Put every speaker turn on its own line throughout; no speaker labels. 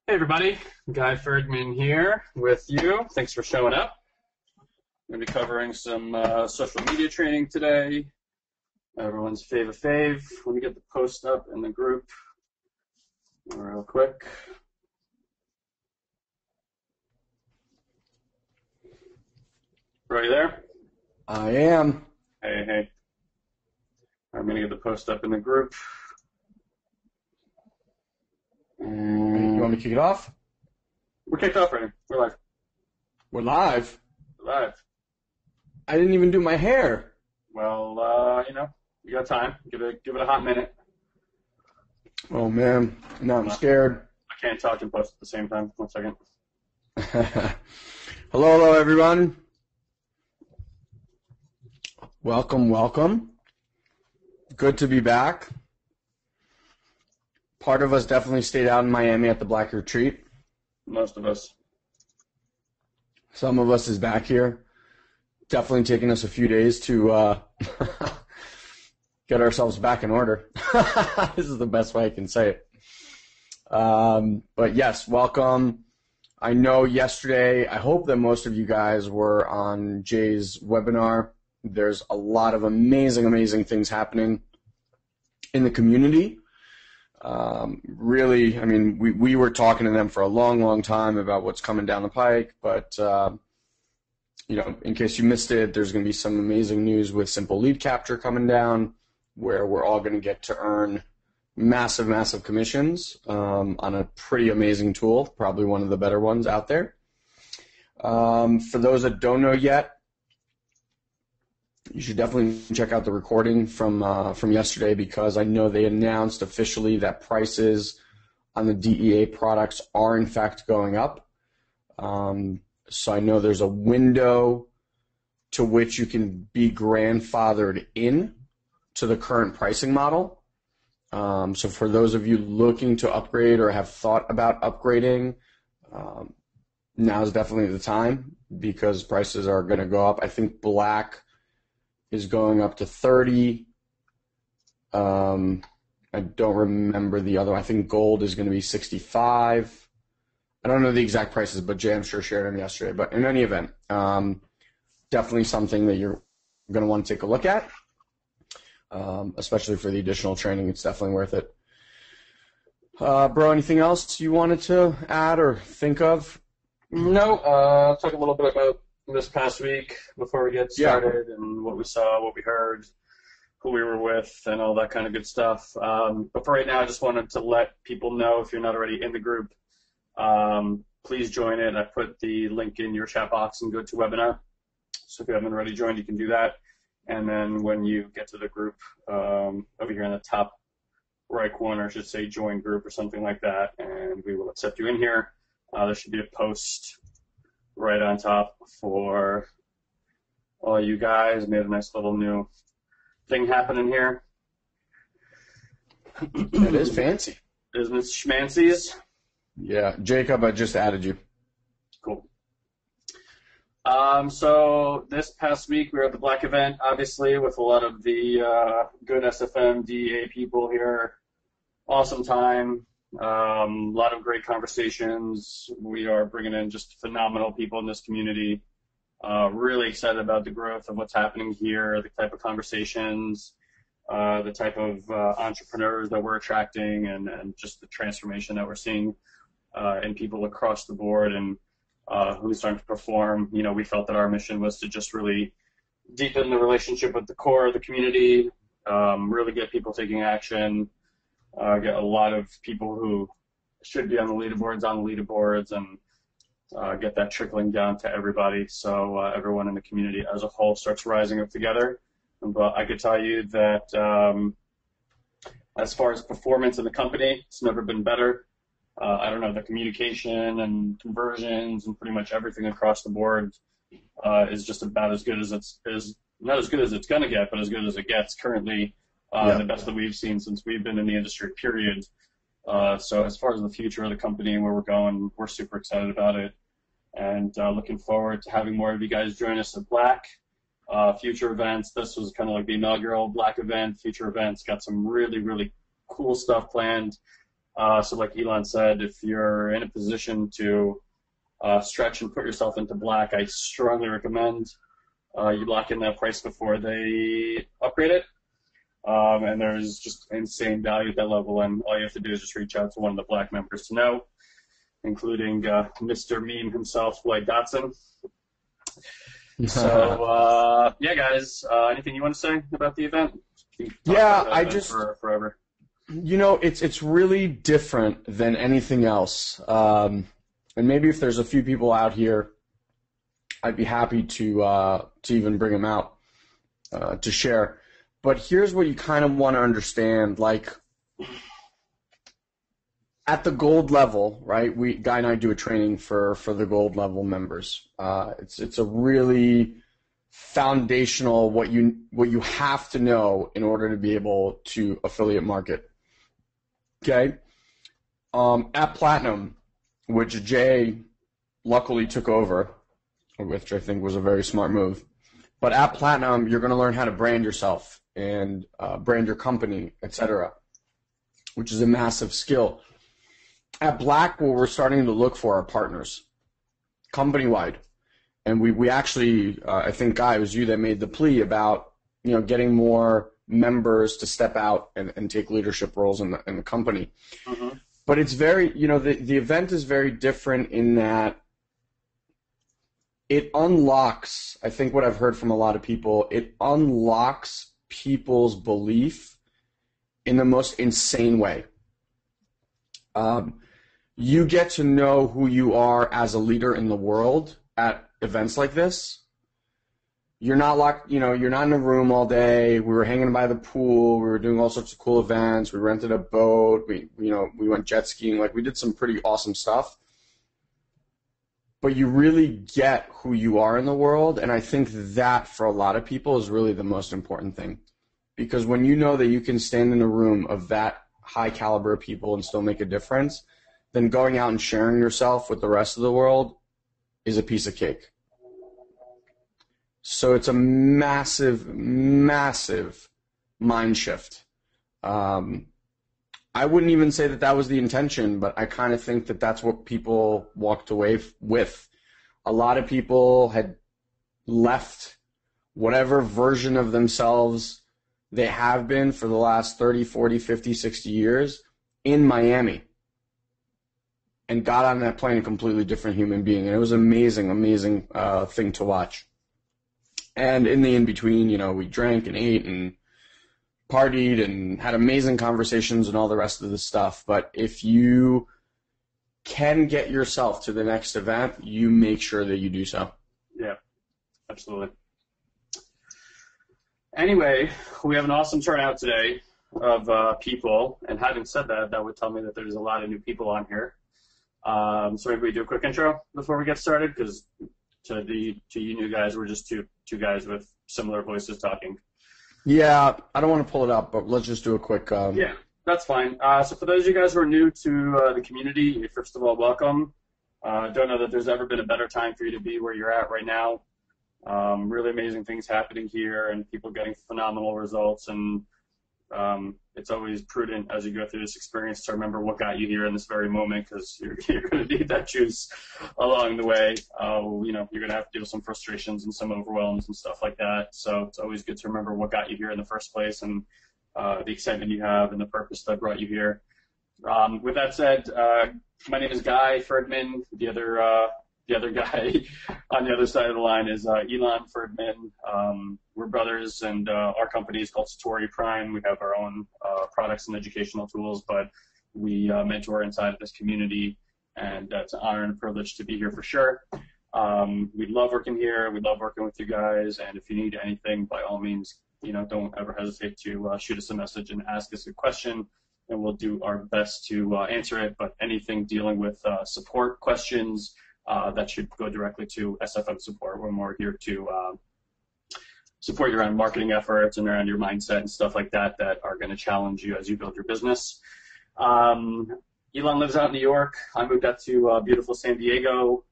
Hey everybody, Guy Ferdman here with you. Thanks for showing up. I'm going to be covering some social media training today. Everyone's fave. Let me get the post up in the group real quick. Right there?
I am.
Hey. I'm going to get the post up in the group.
You want me to kick it off?
We're kicked off already. We're live.
We're live.
We're live.
I didn't even do my hair.
Well, you got time. Give it a hot minute.
Oh man, now I'm scared.
I can't talk and post at the same time. 1 second.
Hello, everyone. Welcome. Good to be back. Part of us definitely stayed out in Miami at the Black Retreat.
Most of us.
Some of us is back here. Definitely taking us a few days to get ourselves back in order. This is the best way I can say it. But yes, welcome. I know yesterday, I hope that most of you guys were on Jay's webinar. There's a lot of amazing things happening in the community. Really, I mean, we were talking to them for a long time about what's coming down the pike, but in case you missed it, there's going to be some amazing news with simple lead capture coming down, where we're all going to get to earn massive commissions on a pretty amazing tool, probably one of the better ones out there. For those that don't know yet, you should definitely check out the recording from yesterday, because I know they announced officially that prices on the DEA products are in fact going up. So I know there's a window to which you can be grandfathered in to the current pricing model. So for those of you looking to upgrade or have thought about upgrading, now is definitely the time, because prices are going to go up. I think black is going up to 30. I don't remember the other one. I think gold is going to be 65. I don't know the exact prices, but Jay, I'm sure, shared them yesterday. But in any event, definitely something that you're going to want to take a look at, especially for the additional training. It's definitely worth it. Bro, anything else you wanted to add or think of?
No, talk a little bit about this past week before we get started, and what we saw, what we heard, who we were with, and all that kind of good stuff. But for right now, I just wanted to let people know, if you're not already in the group, please join it. I put the link in your chat box and go to webinar. So if you haven't already joined, you can do that. And then when you get to the group, over here in the top right corner, it should say join group or something like that, and we will accept you in here. There should be a post right on top for all you guys. Made a nice little new thing happening here.
It is fancy.
Business schmancies.
Yeah, Jacob, I just added you.
Cool. So this past week we were at the Black event, obviously, with a lot of the good SFM DEA people here. Awesome time. A lot of great conversations. We are bringing in just phenomenal people in this community. Really excited about the growth of what's happening here, the type of conversations, the type of entrepreneurs that we're attracting, and just the transformation that we're seeing in people across the board, and who's starting to perform. We felt that our mission was to just really deepen the relationship with the core of the community, really get people taking action, get a lot of people who should be on the leaderboards, and get that trickling down to everybody, so everyone in the community as a whole starts rising up together. But I could tell you that as far as performance in the company, it's never been better. I don't know, the communication and conversions and pretty much everything across the board is just about as good as not as good as it's going to get, but as good as it gets currently. The best that we've seen since we've been in the industry, period. So as far as the future of the company and where we're going, we're super excited about it, and looking forward to having more of you guys join us at Black. Future events, this was kind of like the inaugural Black event. Future events got some really cool stuff planned. So like Elon said, if you're in a position to stretch and put yourself into black, I strongly recommend you lock in that price before they upgrade it. And there's just insane value at that level, and all you have to do is just reach out to one of the black members to know, including Mr. Meme himself, Lloyd Dotson. So, yeah, guys, anything you want to say about the event?
Yeah, I just
forever.
It's really different than anything else. And maybe if there's a few people out here, I'd be happy to even bring them out to share. But here's what you kind of want to understand, like at the gold level, right? Guy and I do a training for the gold level members. It's a really foundational what you have to know in order to be able to affiliate market. Okay. At Platinum, which Jay luckily took over, which I think was a very smart move. But at Platinum, you're going to learn how to brand yourself and brand your company, etc., which is a massive skill. At Black, what we're starting to look for are partners, company-wide. And we actually, I think, Guy, it was you that made the plea about, getting more members to step out and take leadership roles in the company. Mm-hmm. But it's very, the event is very different in that it unlocks, I think what I've heard from a lot of people, it unlocks people's belief in the most insane way. You get to know who you are as a leader in the world at events like this. You're not locked, you're not in a room all day. We were hanging by the pool. We were doing all sorts of cool events. We rented a boat. We went jet skiing. Like, we did some pretty awesome stuff. But you really get who you are in the world, and I think that for a lot of people is really the most important thing. Because when you know that you can stand in a room of that high caliber of people and still make a difference, then going out and sharing yourself with the rest of the world is a piece of cake. So it's a massive, massive mind shift. I wouldn't even say that was the intention, but I kind of think that that's what people walked away with. A lot of people had left whatever version of themselves they have been for the last 30, 40, 50, 60 years in Miami and got on that plane a completely different human being. And it was an amazing, amazing thing to watch. And in the in-between, we drank and ate and partied and had amazing conversations and all the rest of the stuff. But if you can get yourself to the next event, you make sure that you do so.
Yeah, absolutely. Anyway, we have an awesome turnout today of people. And having said that, that would tell me that there's a lot of new people on here. So maybe we do a quick intro before we get started, because to you new guys, we're just two guys with similar voices talking.
Yeah, I don't want to pull it up, but let's just do a quick...
Yeah, that's fine. So for those of you guys who are new to the community, first of all, welcome. Don't know that there's ever been a better time for you to be where you're at right now. Really amazing things happening here and people getting phenomenal results. And it's always prudent as you go through this experience to remember what got you here in this very moment, because you're going to need that juice along the way. You're going to have to deal with some frustrations and some overwhelms and stuff like that. So it's always good to remember what got you here in the first place and the excitement you have and the purpose that brought you here. With that said, my name is Guy Ferdman. The other guy on the other side of the line is Elon Ferdman. We're brothers, and our company is called Satori Prime. We have our own products and educational tools, but we mentor inside of this community, and it's an honor and a privilege to be here for sure. We love working here. We love working with you guys, and if you need anything, by all means, don't ever hesitate to shoot us a message and ask us a question, and we'll do our best to answer it. But anything dealing with support questions, that should go directly to SFM support. We're more here to support your own marketing efforts and around your mindset and stuff like that are going to challenge you as you build your business. Elon lives out in New York. I moved out to beautiful San Diego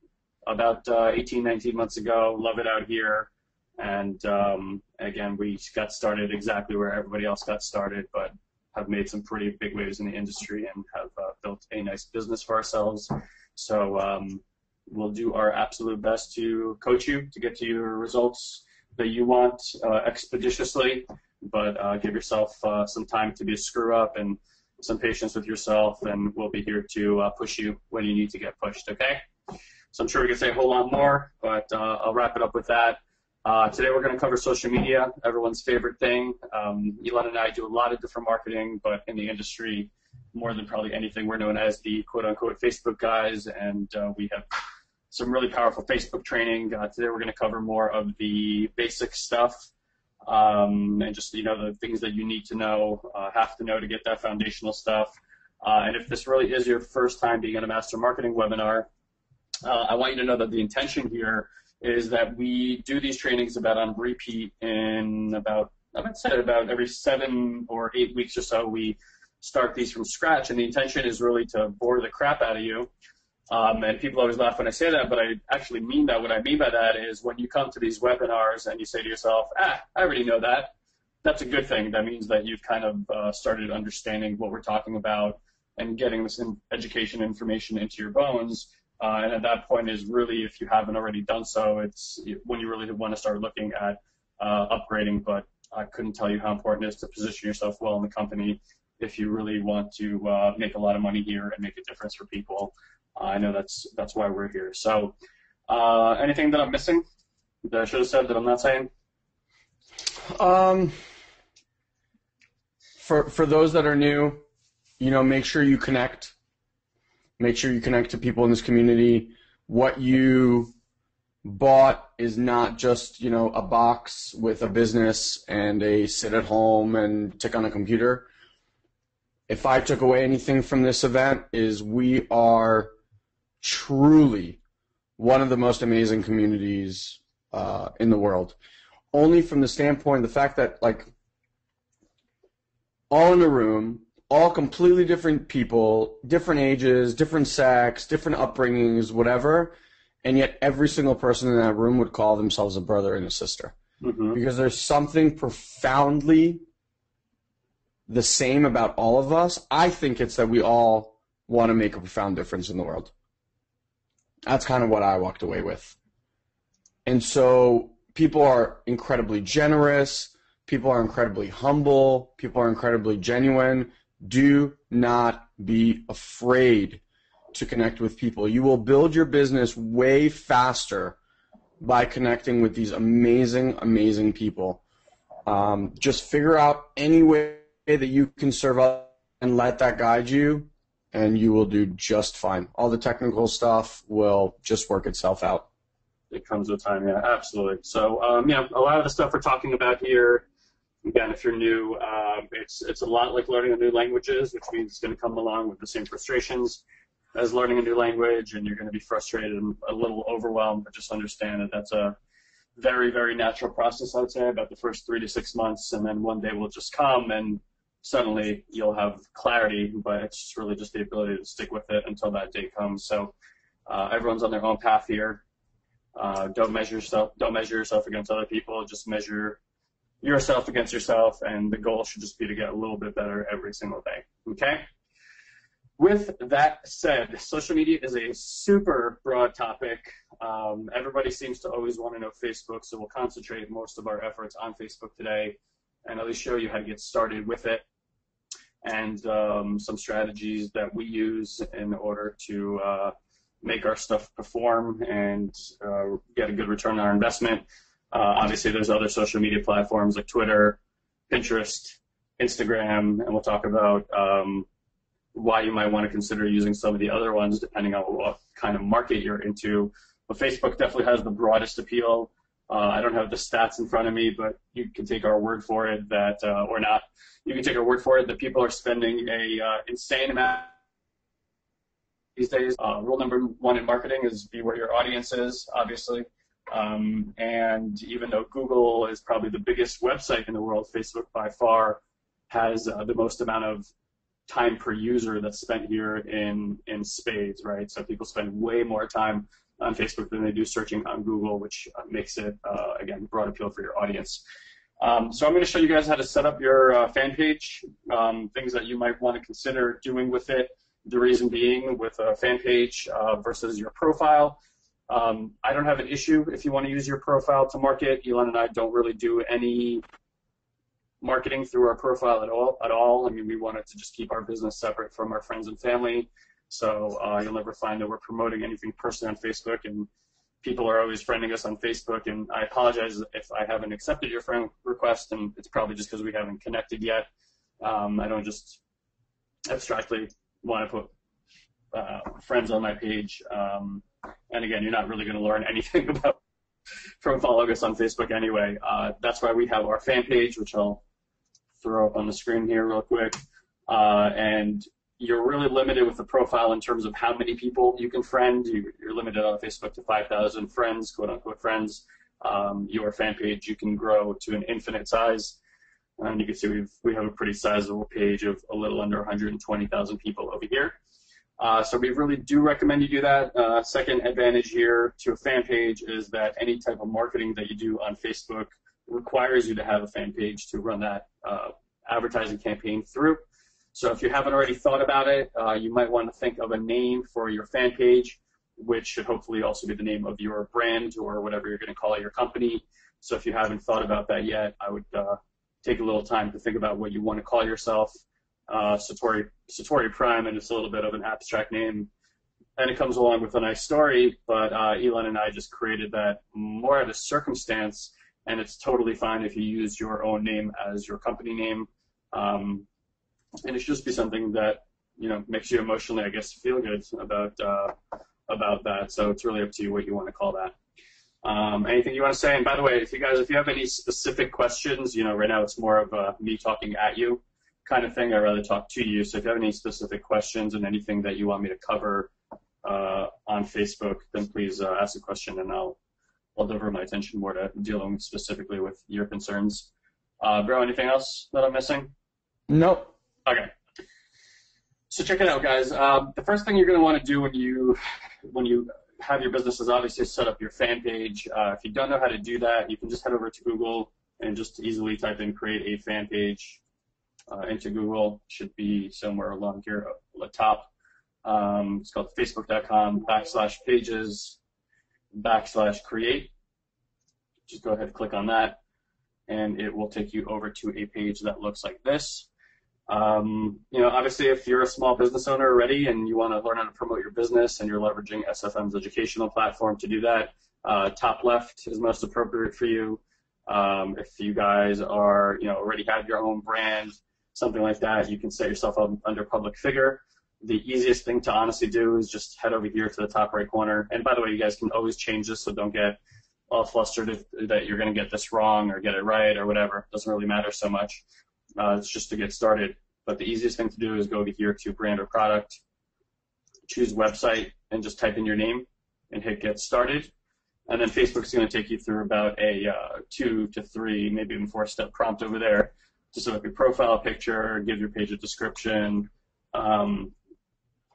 about 18, 19 months ago. Love it out here. And again, we got started exactly where everybody else got started, but have made some pretty big waves in the industry and have built a nice business for ourselves. So we'll do our absolute best to coach you to get to your results that you want expeditiously, but give yourself some time to be a screw up and some patience with yourself, and we'll be here to push you when you need to get pushed, okay? So I'm sure we could say a whole lot more, but I'll wrap it up with that. Today we're going to cover social media, everyone's favorite thing. Elon and I do a lot of different marketing, but in the industry, more than probably anything, we're known as the quote-unquote Facebook guys, and we have some really powerful Facebook training. Today we're going to cover more of the basic stuff and just, the things that you need to know, have to know to get that foundational stuff. And if this really is your first time being in a master marketing webinar, I want you to know that the intention here is that we do these trainings about on repeat in about every 7 or 8 weeks or so. We start these from scratch, and the intention is really to bore the crap out of you. And people always laugh when I say that, but I actually mean that. What I mean by that is when you come to these webinars and you say to yourself, I already know that, that's a good thing. That means that you've kind of started understanding what we're talking about and getting this education information into your bones. And at that point is really, if you haven't already done so, it's when you really want to start looking at upgrading. But I couldn't tell you how important it is to position yourself well in the company if you really want to make a lot of money here and make a difference for people. I know that's why we're here. So anything that I'm missing that I should have said that I'm not saying?
For those that are new, make sure you connect. Make sure you connect to people in this community. What you bought is not just, a box with a business and a sit at home and tick on a computer. If I took away anything from this event is we are truly one of the most amazing communities in the world. Only from the standpoint, the fact that, all in a room, all completely different people, different ages, different sex, different upbringings, whatever, and yet every single person in that room would call themselves a brother and a sister. Mm-hmm. Because there's something profoundly the same about all of us. I think it's that we all want to make a profound difference in the world. That's kind of what I walked away with. And so people are incredibly generous. People are incredibly humble. People are incredibly genuine. Do not be afraid to connect with people. You will build your business way faster by connecting with these amazing, amazing people. Just figure out any way that you can serve up and let that guide you, and you will do just fine. All the technical stuff will just work itself out.
It comes with time, yeah, absolutely. So, a lot of the stuff we're talking about here, again, if you're new, it's a lot like learning a new languages, which means it's going to come along with the same frustrations as learning a new language, and you're going to be frustrated and a little overwhelmed, but just understand that that's a very, very natural process, I would say, about the first 3 to 6 months, and then one day will just come and suddenly you'll have clarity, but it's just really just the ability to stick with it until that day comes. So everyone's on their own path here. Don't measure yourself against other people. Just measure yourself against yourself, and the goal should just be to get a little bit better every single day. Okay? With that said, social media is a super broad topic. Everybody seems to always want to know Facebook, so we'll concentrate most of our efforts on Facebook today and at least show you how to get started with it and some strategies that we use in order to make our stuff perform and get a good return on our investment. Obviously, there's other social media platforms like Twitter, Pinterest, Instagram, and we'll talk about why you might want to consider using some of the other ones depending on what kind of market you're into. But Facebook definitely has the broadest appeal. I don't have the stats in front of me, but you can take our word for it that, or not, you can take our word for it that people are spending a insane amount these days. Rule number 1 in marketing is be where your audience is, obviously. And even though Google is probably the biggest website in the world, Facebook by far has the most amount of time per user that's spent here in spades, right? So people spend way more time on Facebook than they do searching on Google, which makes it, again, broad appeal for your audience. So I'm going to show you guys how to set up your fan page, things that you might want to consider doing with it. The reason being, with a fan page versus your profile, I don't have an issue if you want to use your profile to market. Elon and I don't really do any marketing through our profile at all. I mean, we wanted to just keep our business separate from our friends and family. So you'll never find that we're promoting anything personally on Facebook, and people are always friending us on Facebook, and I apologize if I haven't accepted your friend request, and it's probably just because we haven't connected yet. I don't just abstractly want to put friends on my page. And again, you're not really going to learn anything about from following us on Facebook anyway. That's why we have our fan page, which I'll throw up on the screen here real quick. And you're really limited with the profile in terms of how many people you can friend. You're limited on Facebook to 5,000 friends, quote-unquote friends. Your fan page, you can grow to an infinite size. And you can see we have a pretty sizable page of a little under 120,000 people over here. So we really do recommend you do that. Second advantage here to a fan page is that any type of marketing that you do on Facebook requires you to have a fan page to run that advertising campaign through. So if you haven't already thought about it, you might want to think of a name for your fan page, which should hopefully also be the name of your brand or whatever you're going to call your company. So if you haven't thought about that yet, I would take a little time to think about what you want to call yourself. Satori Prime, and it's a little bit of an abstract name, and it comes along with a nice story, but Elon and I just created that more out of circumstance, and it's totally fine if you use your own name as your company name. And it should just be something that, you know, makes you emotionally, I guess, feel good about that. So it's really up to you what you want to call that. Anything you want to say? And by the way, if you have any specific questions, you know, right now it's more of me talking at you kind of thing. I'd rather talk to you. So if you have any specific questions and anything that you want me to cover on Facebook, then please ask a question, and I'll divert my attention more to dealing specifically with your concerns. Bro, anything else that I'm missing?
Nope.
Okay. So check it out, guys. The first thing you're going to want to do when you have your business is obviously set up your fan page. If you don't know how to do that, you can just head over to Google and just easily type in create a fan page into Google. It should be somewhere along here at the top. It's called facebook.com/pages/create. Just go ahead and click on that, and it will take you over to a page that looks like this. You know, obviously, if you're a small business owner already and you want to learn how to promote your business and you're leveraging SFM's educational platform to do that, top left is most appropriate for you. If you guys are, you know, already have your own brand, something like that, you can set yourself up under public figure. The easiest thing to honestly do is just head over here to the top right corner. And by the way, you guys can always change this, so don't get all flustered that you're going to get this wrong or get it right or whatever. It doesn't really matter so much. It's just to get started. But the easiest thing to do is go over here to brand or product, choose website, and just type in your name and hit get started. And then Facebook's going to take you through about a 2 to 3, maybe even 4-step prompt over there to set up your profile picture, give your page a description. And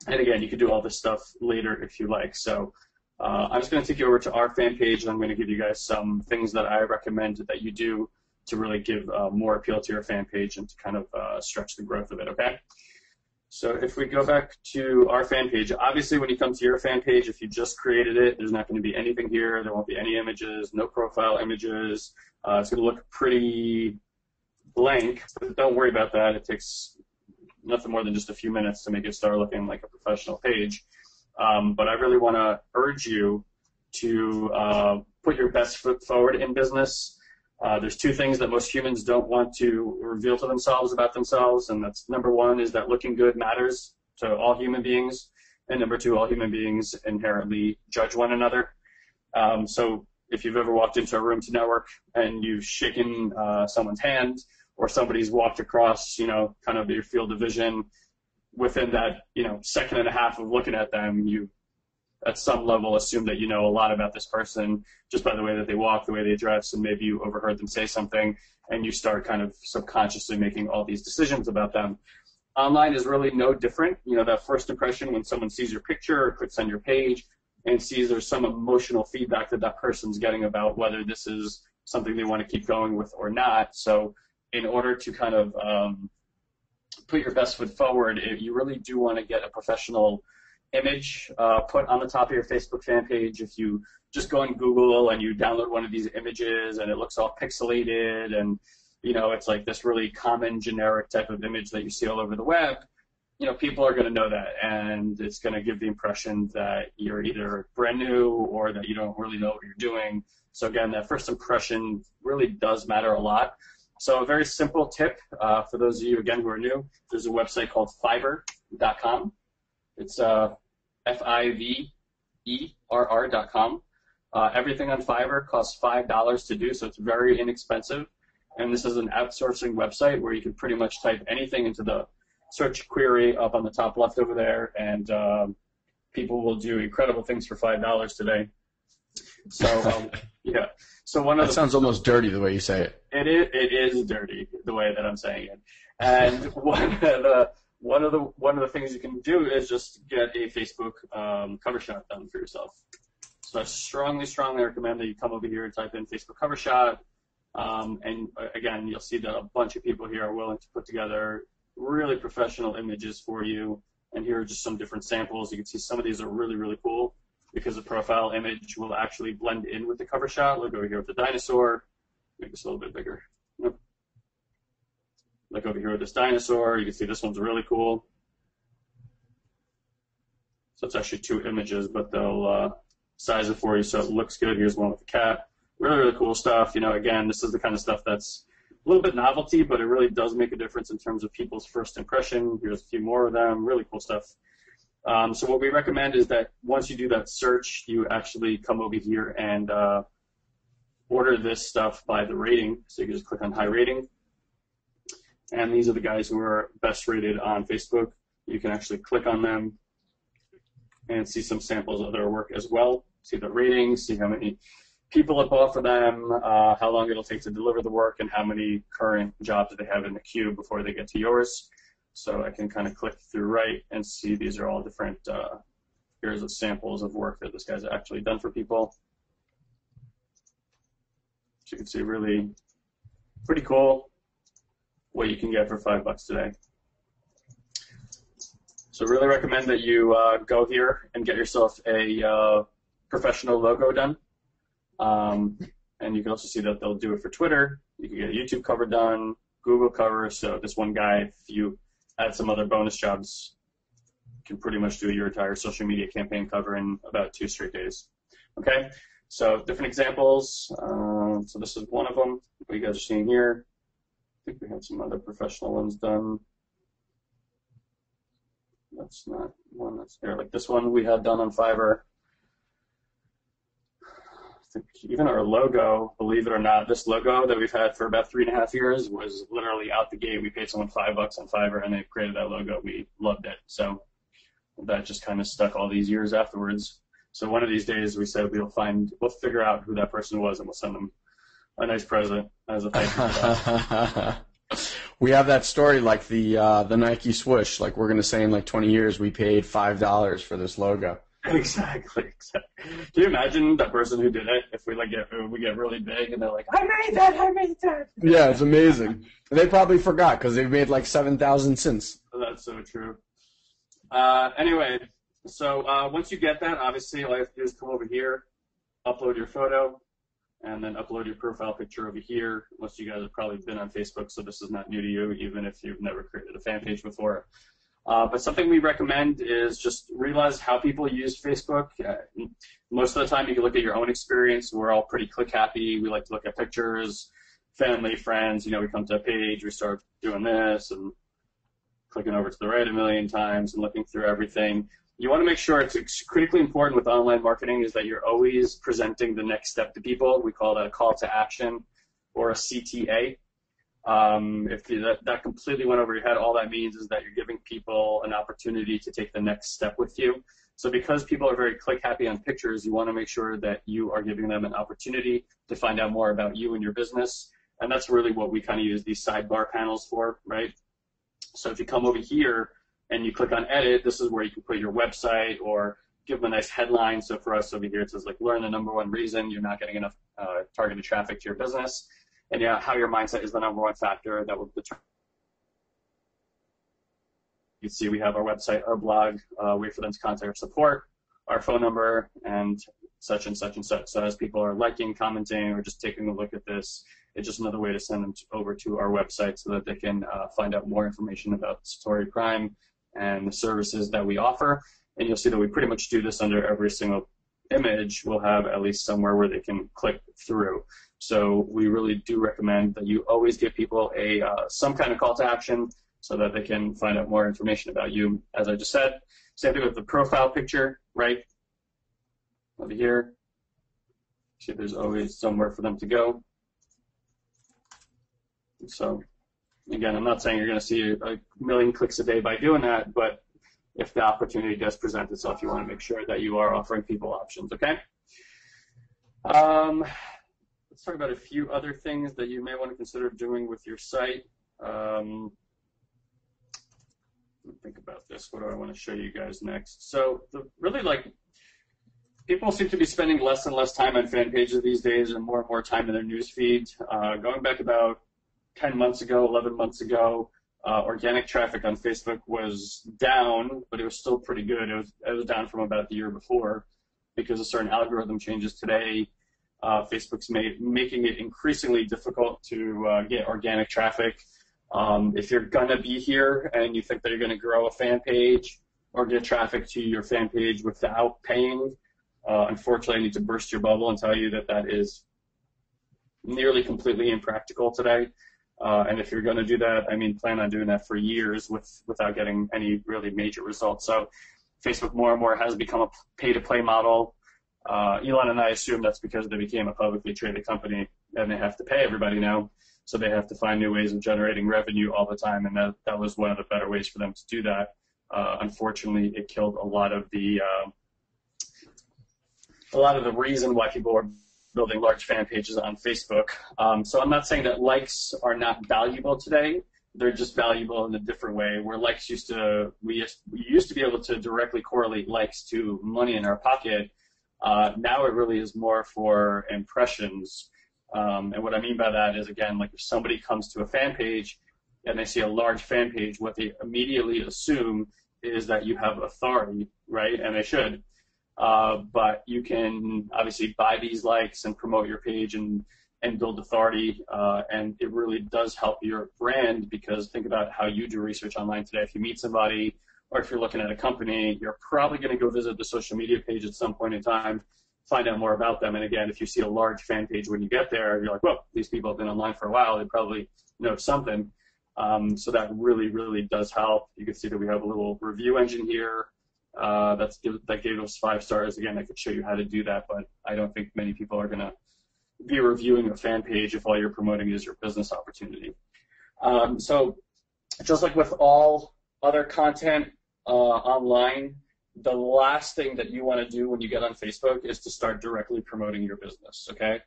again, you can do all this stuff later if you like. So I'm just going to take you over to our fan page, and I'm going to give you guys some things that I recommend that you do to really give more appeal to your fan page and to kind of stretch the growth of it, okay? So if we go back to our fan page, obviously when you come to your fan page, if you just created it, there's not going to be anything here. There won't be any images, no profile images. It's going to look pretty blank, but don't worry about that. It takes nothing more than just a few minutes to make it start looking like a professional page. But I really want to urge you to put your best foot forward in business. There's 2 things that most humans don't want to reveal to themselves about themselves, and that's number 1 is that looking good matters to all human beings, and number 2, all human beings inherently judge one another. So if you've ever walked into a room to network and you've shaken someone's hand, or somebody's walked across, you know, kind of your field of vision, within that, you know, second and a half of looking at them, you at some level assume that you know a lot about this person just by the way that they walk, the way they dress, and maybe you overheard them say something, and you start kind of subconsciously making all these decisions about them. Online is really no different. You know, that first impression when someone sees your picture or clicks on your page and sees there's some emotional feedback that that person's getting about whether this is something they want to keep going with or not. So in order to kind of put your best foot forward, you really do want to get a professional image put on the top of your Facebook fan page. If you just go on Google and you download one of these images and it looks all pixelated and, you know, it's like this really common generic type of image that you see all over the web, you know, people are going to know that, and it's going to give the impression that you're either brand new or that you don't really know what you're doing. So again, that first impression really does matter a lot. So a very simple tip for those of you, again, who are new, there's a website called Fiverr.com. It's Fiverr.com. Everything on Fiverr costs $5 to do, so it's very inexpensive. And this is an outsourcing website where you can pretty much type anything into the search query up on the top left over there, and people will do incredible things for $5 today. So yeah. So that
sounds almost dirty the way you say it.
It is dirty the way that I'm saying it. And one of the things you can do is just get a Facebook cover shot done for yourself. So I strongly recommend that you come over here and type in Facebook cover shot. And again, you'll see that a bunch of people here are willing to put together really professional images for you. And here are just some different samples. You can see some of these are really, really cool because the profile image will actually blend in with the cover shot. Look over here with the dinosaur. Make this a little bit bigger. Yep. Look over here with this dinosaur. You can see this one's really cool. So it's actually two images, but they'll size it for you so it looks good. Here's one with the cat. Really, really cool stuff. You know, again, this is the kind of stuff that's a little bit novelty, but it really does make a difference in terms of people's first impression. Here's a few more of them. Really cool stuff. So what we recommend is that once you do that search, you actually come over here and order this stuff by the rating. So you can just click on high rating. And these are the guys who are best rated on Facebook. You can actually click on them and see some samples of their work as well. See the ratings, see how many people have bought for them, how long it'll take to deliver the work, and how many current jobs they have in the queue before they get to yours. So I can kind of click through right and see these are all different, here's the samples of work that this guy's actually done for people. So you can see really pretty cool what you can get for $5 today. So really recommend that you go here and get yourself a professional logo done. And you can also see that they'll do it for Twitter. You can get a YouTube cover done, Google cover. So this one guy, if you add some other bonus jobs, can pretty much do your entire social media campaign cover in about 2 straight days. Okay, so different examples. So this is one of them, what you guys are seeing here. I think we have some other professional ones done. That's not one that's there. Like this one we had done on Fiverr. I think even our logo, believe it or not, this logo that we've had for about 3.5 years was literally out the gate. We paid someone $5 on Fiverr and they created that logo. We loved it. So that just kind of stuck all these years afterwards. So one of these days we said we'll figure out who that person was and we'll send them a nice present as a thank you.
We have that story like the Nike swoosh. Like we're going to say in like 20 years we paid $5 for this logo.
Exactly. Can you imagine that person who did it? If we get really big and they're like, I made that.
Yeah, it's amazing. They probably forgot because they've made like 7,000 since.
That's so true. Anyway, so once you get that, obviously all you have to do is come over here, upload your photo, and then upload your profile picture over here. Most of you guys have probably been on Facebook, so this is not new to you, even if you've never created a fan page before. But something we recommend is just realize how people use Facebook. Most of the time, you can look at your own experience. We're all pretty click happy. We like to look at pictures, family, friends. You know, we come to a page, we start doing this and clicking over to the right a million times and looking through everything. You want to make sure it's critically important with online marketing is that you're always presenting the next step to people. We call that a call to action or a CTA. If that completely went over your head, all that means is that you're giving people an opportunity to take the next step with you. So because people are very click happy on pictures, you want to make sure that you are giving them an opportunity to find out more about you and your business. And that's really what we kind of use these sidebar panels for, right? So if you come over here and you click on edit, this is where you can put your website or give them a nice headline. So for us over here, it says like, learn the number one reason you're not getting enough targeted traffic to your business, and how your mindset is the number one factor that will determine. You can see we have our website, our blog, way for them to contact our support, our phone number, and such and such and such. So as people are liking, commenting, or just taking a look at this, it's just another way to send them over to our website so that they can find out more information about Satori Prime and the services that we offer. And you'll see that we pretty much do this under every single image. We'll have at least somewhere where they can click through. So we really do recommend that you always give people some kind of call to action so that they can find out more information about you. As I just said, same thing with the profile picture, right? Over here. See, there's always somewhere for them to go. So, again, I'm not saying you're going to see a million clicks a day by doing that, but if the opportunity does present itself, you want to make sure that you are offering people options, okay? Let's talk about a few other things that you may want to consider doing with your site. Let me think about this. What do I want to show you guys next? So, people seem to be spending less and less time on fan pages these days and more time in their news feed. Going back about 10 months ago, 11 months ago, organic traffic on Facebook was down, but it was still pretty good. It was down from about the year before because of certain algorithm changes today. Facebook's making it increasingly difficult to get organic traffic. If you're going to be here and you think that you're going to grow a fan page or get traffic to your fan page without paying, unfortunately, I need to burst your bubble and tell you that that is nearly completely impractical today. And if you're going to do that, I mean, plan on doing that for years without getting any really major results. So Facebook more and more has become a pay-to-play model. Elon and I assume that's because they became a publicly traded company and they have to pay everybody now. So they have to find new ways of generating revenue all the time. And that was one of the better ways for them to do that. Unfortunately, it killed a lot of the reason why people were building large fan pages on Facebook. So I'm not saying that likes are not valuable today. They're just valuable in a different way. Where likes we used to be able to directly correlate likes to money in our pocket. Now it really is more for impressions. And what I mean by that is, again, like if somebody comes to a fan page and they see a large fan page, what they immediately assume is that you have authority, right? And they should. But you can obviously buy these likes and promote your page and build authority, and it really does help your brand because think about how you do research online today. If you meet somebody or if you're looking at a company, you're probably going to go visit the social media page at some point in time, find out more about them. And again, if you see a large fan page when you get there, you're like, well, these people have been online for a while. They probably know something. So that really, really does help. You can see that we have a little review engine here. That gave us 5 stars. Again, I could show you how to do that, but I don't think many people are going to be reviewing a fan page if all you're promoting is your business opportunity. So just like with all other content online, the last thing that you want to do when you get on Facebook is to start directly promoting your business, okay?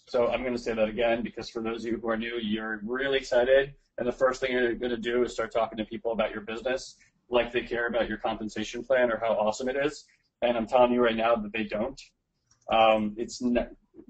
So I'm going to say that again because for those of you who are new, you're really excited, and the first thing you're going to do is start talking to people about your business like they care about your compensation plan or how awesome it is. And I'm telling you right now that they don't.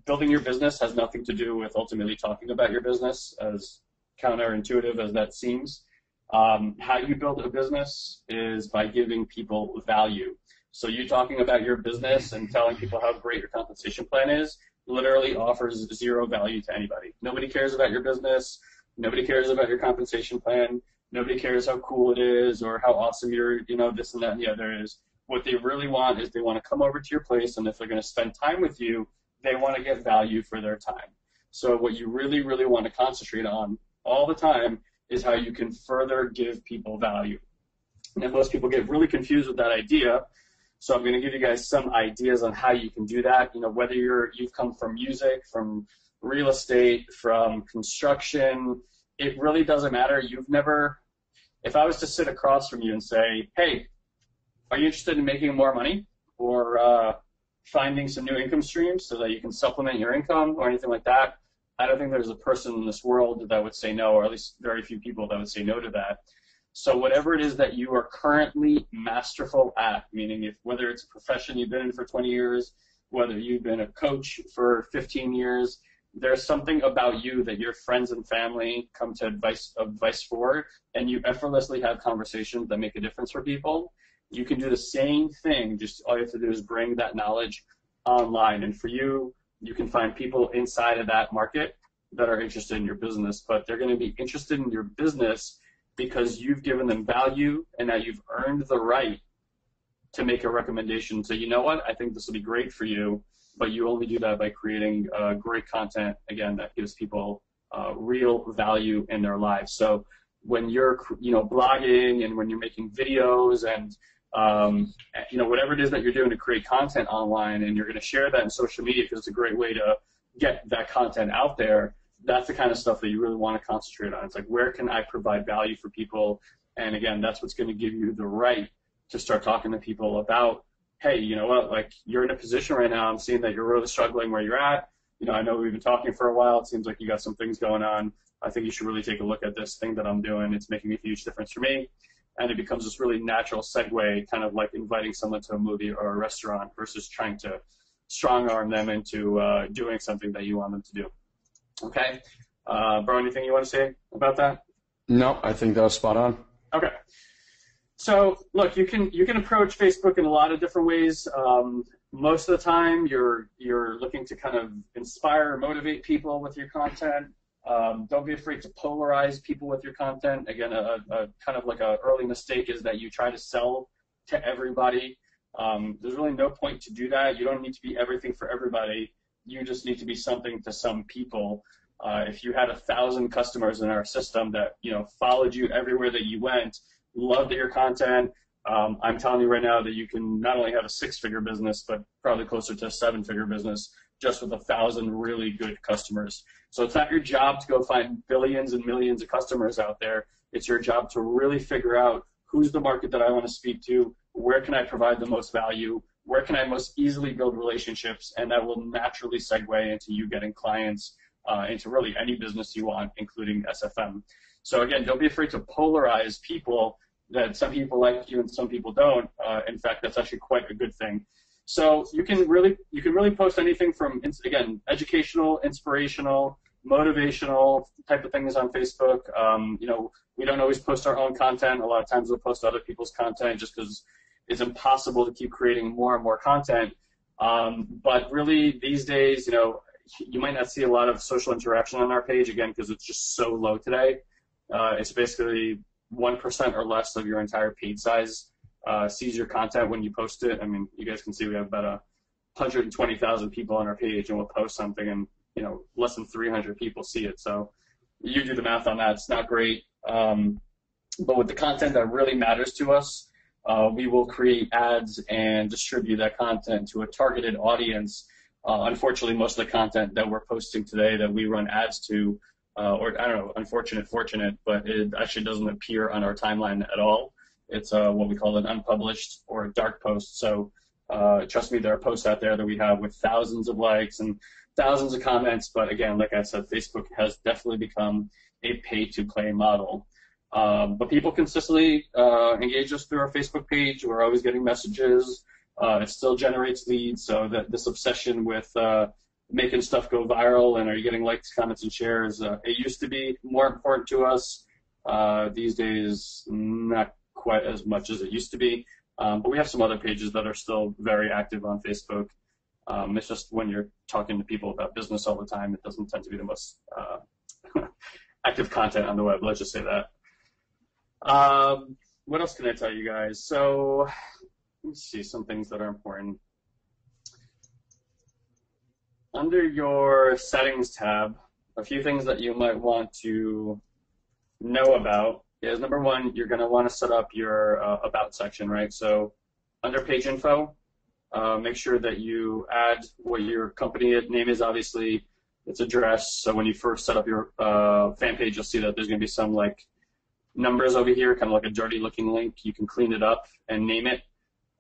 Building your business has nothing to do with ultimately talking about your business, as counterintuitive as that seems. How you build a business is by giving people value. So you talking about your business and telling people how great your compensation plan is literally offers zero value to anybody. Nobody cares about your business. Nobody cares about your compensation plan. Nobody cares how cool it is or how awesome you're, this and that and the other is. What they really want is they want to come over to your place, and if they're going to spend time with you, they want to get value for their time. So what you really, really want to concentrate on all the time is how you can further give people value. And most people get really confused with that idea. So I'm going to give you guys some ideas on how you can do that. Whether you've come from music, from real estate, from construction, it really doesn't matter. If I was to sit across from you and say, hey, are you interested in making more money or finding some new income streams so that you can supplement your income or anything like that, I don't think there's a person in this world that would say no, or at least very few people that would say no to that. So whatever it is that you are currently masterful at, meaning whether it's a profession you've been in for 20 years, whether you've been a coach for 15 years, there's something about you that your friends and family come to advice for, and you effortlessly have conversations that make a difference for people. You can do the same thing, just all you have to do is bring that knowledge online. And for you, you can find people inside of that market that are interested in your business, but they're going to be interested in your business because you've given them value and now you've earned the right to make a recommendation. So you know what, I think this will be great for you, but you only do that by creating great content, again, that gives people real value in their lives. So when you're, blogging and when you're making videos and, whatever it is that you're doing to create content online and you're going to share that in social media because it's a great way to get that content out there, that's the kind of stuff that you really want to concentrate on. It's like, where can I provide value for people? And again, that's what's going to give you the right to start talking to people about, hey, you know what, like you're in a position right now, I'm seeing that you're really struggling where you're at. I know we've been talking for a while. It seems like you got some things going on. I think you should really take a look at this thing that I'm doing. It's making a huge difference for me. And it becomes this really natural segue, kind of like inviting someone to a movie or a restaurant versus trying to strong arm them into doing something that you want them to do. Okay. Bro, anything you want to say about that?
No, I think that was spot on.
Okay. So look, you can approach Facebook in a lot of different ways. Most of the time, you're looking to kind of inspire, motivate people with your content. Don't be afraid to polarize people with your content. Again, a kind of like an early mistake is that you try to sell to everybody. There's really no point to do that. You don't need to be everything for everybody. You just need to be something to some people. If you had 1,000 customers in our system that followed you everywhere that you went, loved your content, I'm telling you right now that you can not only have a 6-figure business, but probably closer to a 7-figure business just with 1,000 really good customers. So it's not your job to go find billions and millions of customers out there. It's your job to really figure out who's the market that I want to speak to, where can I provide the most value, where can I most easily build relationships, and that will naturally segue into you getting clients into really any business you want, including SFM. So again, don't be afraid to polarize people, that some people like you and some people don't. In fact, that's actually quite a good thing. So you can really post anything from, again, educational, inspirational, motivational type of things on Facebook. We don't always post our own content. A lot of times we'll post other people's content just because it's impossible to keep creating more and more content. But really these days, you might not see a lot of social interaction on our page, again, because it's just so low today. It's basically 1% or less of your entire page size sees your content when you post it. I mean, you guys can see we have about 120,000 people on our page, and we'll post something and, less than 300 people see it. So you do the math on that. It's not great. But with the content that really matters to us, we will create ads and distribute that content to a targeted audience. Unfortunately, most of the content that we're posting today that we run ads to, or I don't know, fortunate, but it actually doesn't appear on our timeline at all. It's what we call an unpublished or a dark post. So trust me, there are posts out there that we have with thousands of likes and thousands of comments. But again, like I said, Facebook has definitely become a pay-to-play model. But people consistently engage us through our Facebook page. We're always getting messages. It still generates leads. So that this obsession with making stuff go viral and are you getting likes, comments, and shares, it used to be more important to us. These days, not quite as much as it used to be. But we have some other pages that are still very active on Facebook. It's just when you're talking to people about business all the time, it doesn't tend to be the most active content on the web. Let's just say that. What else can I tell you guys? So let's see some things that are important. Under your settings tab, a few things that you might want to know about is, number one, you're going to want to set up your about section, right? So under page info, make sure that you add what your company name is, obviously, its address. So when you first set up your fan page, you'll see that there's going to be some like numbers over here, kind of like a dirty looking link. You can clean it up and name it.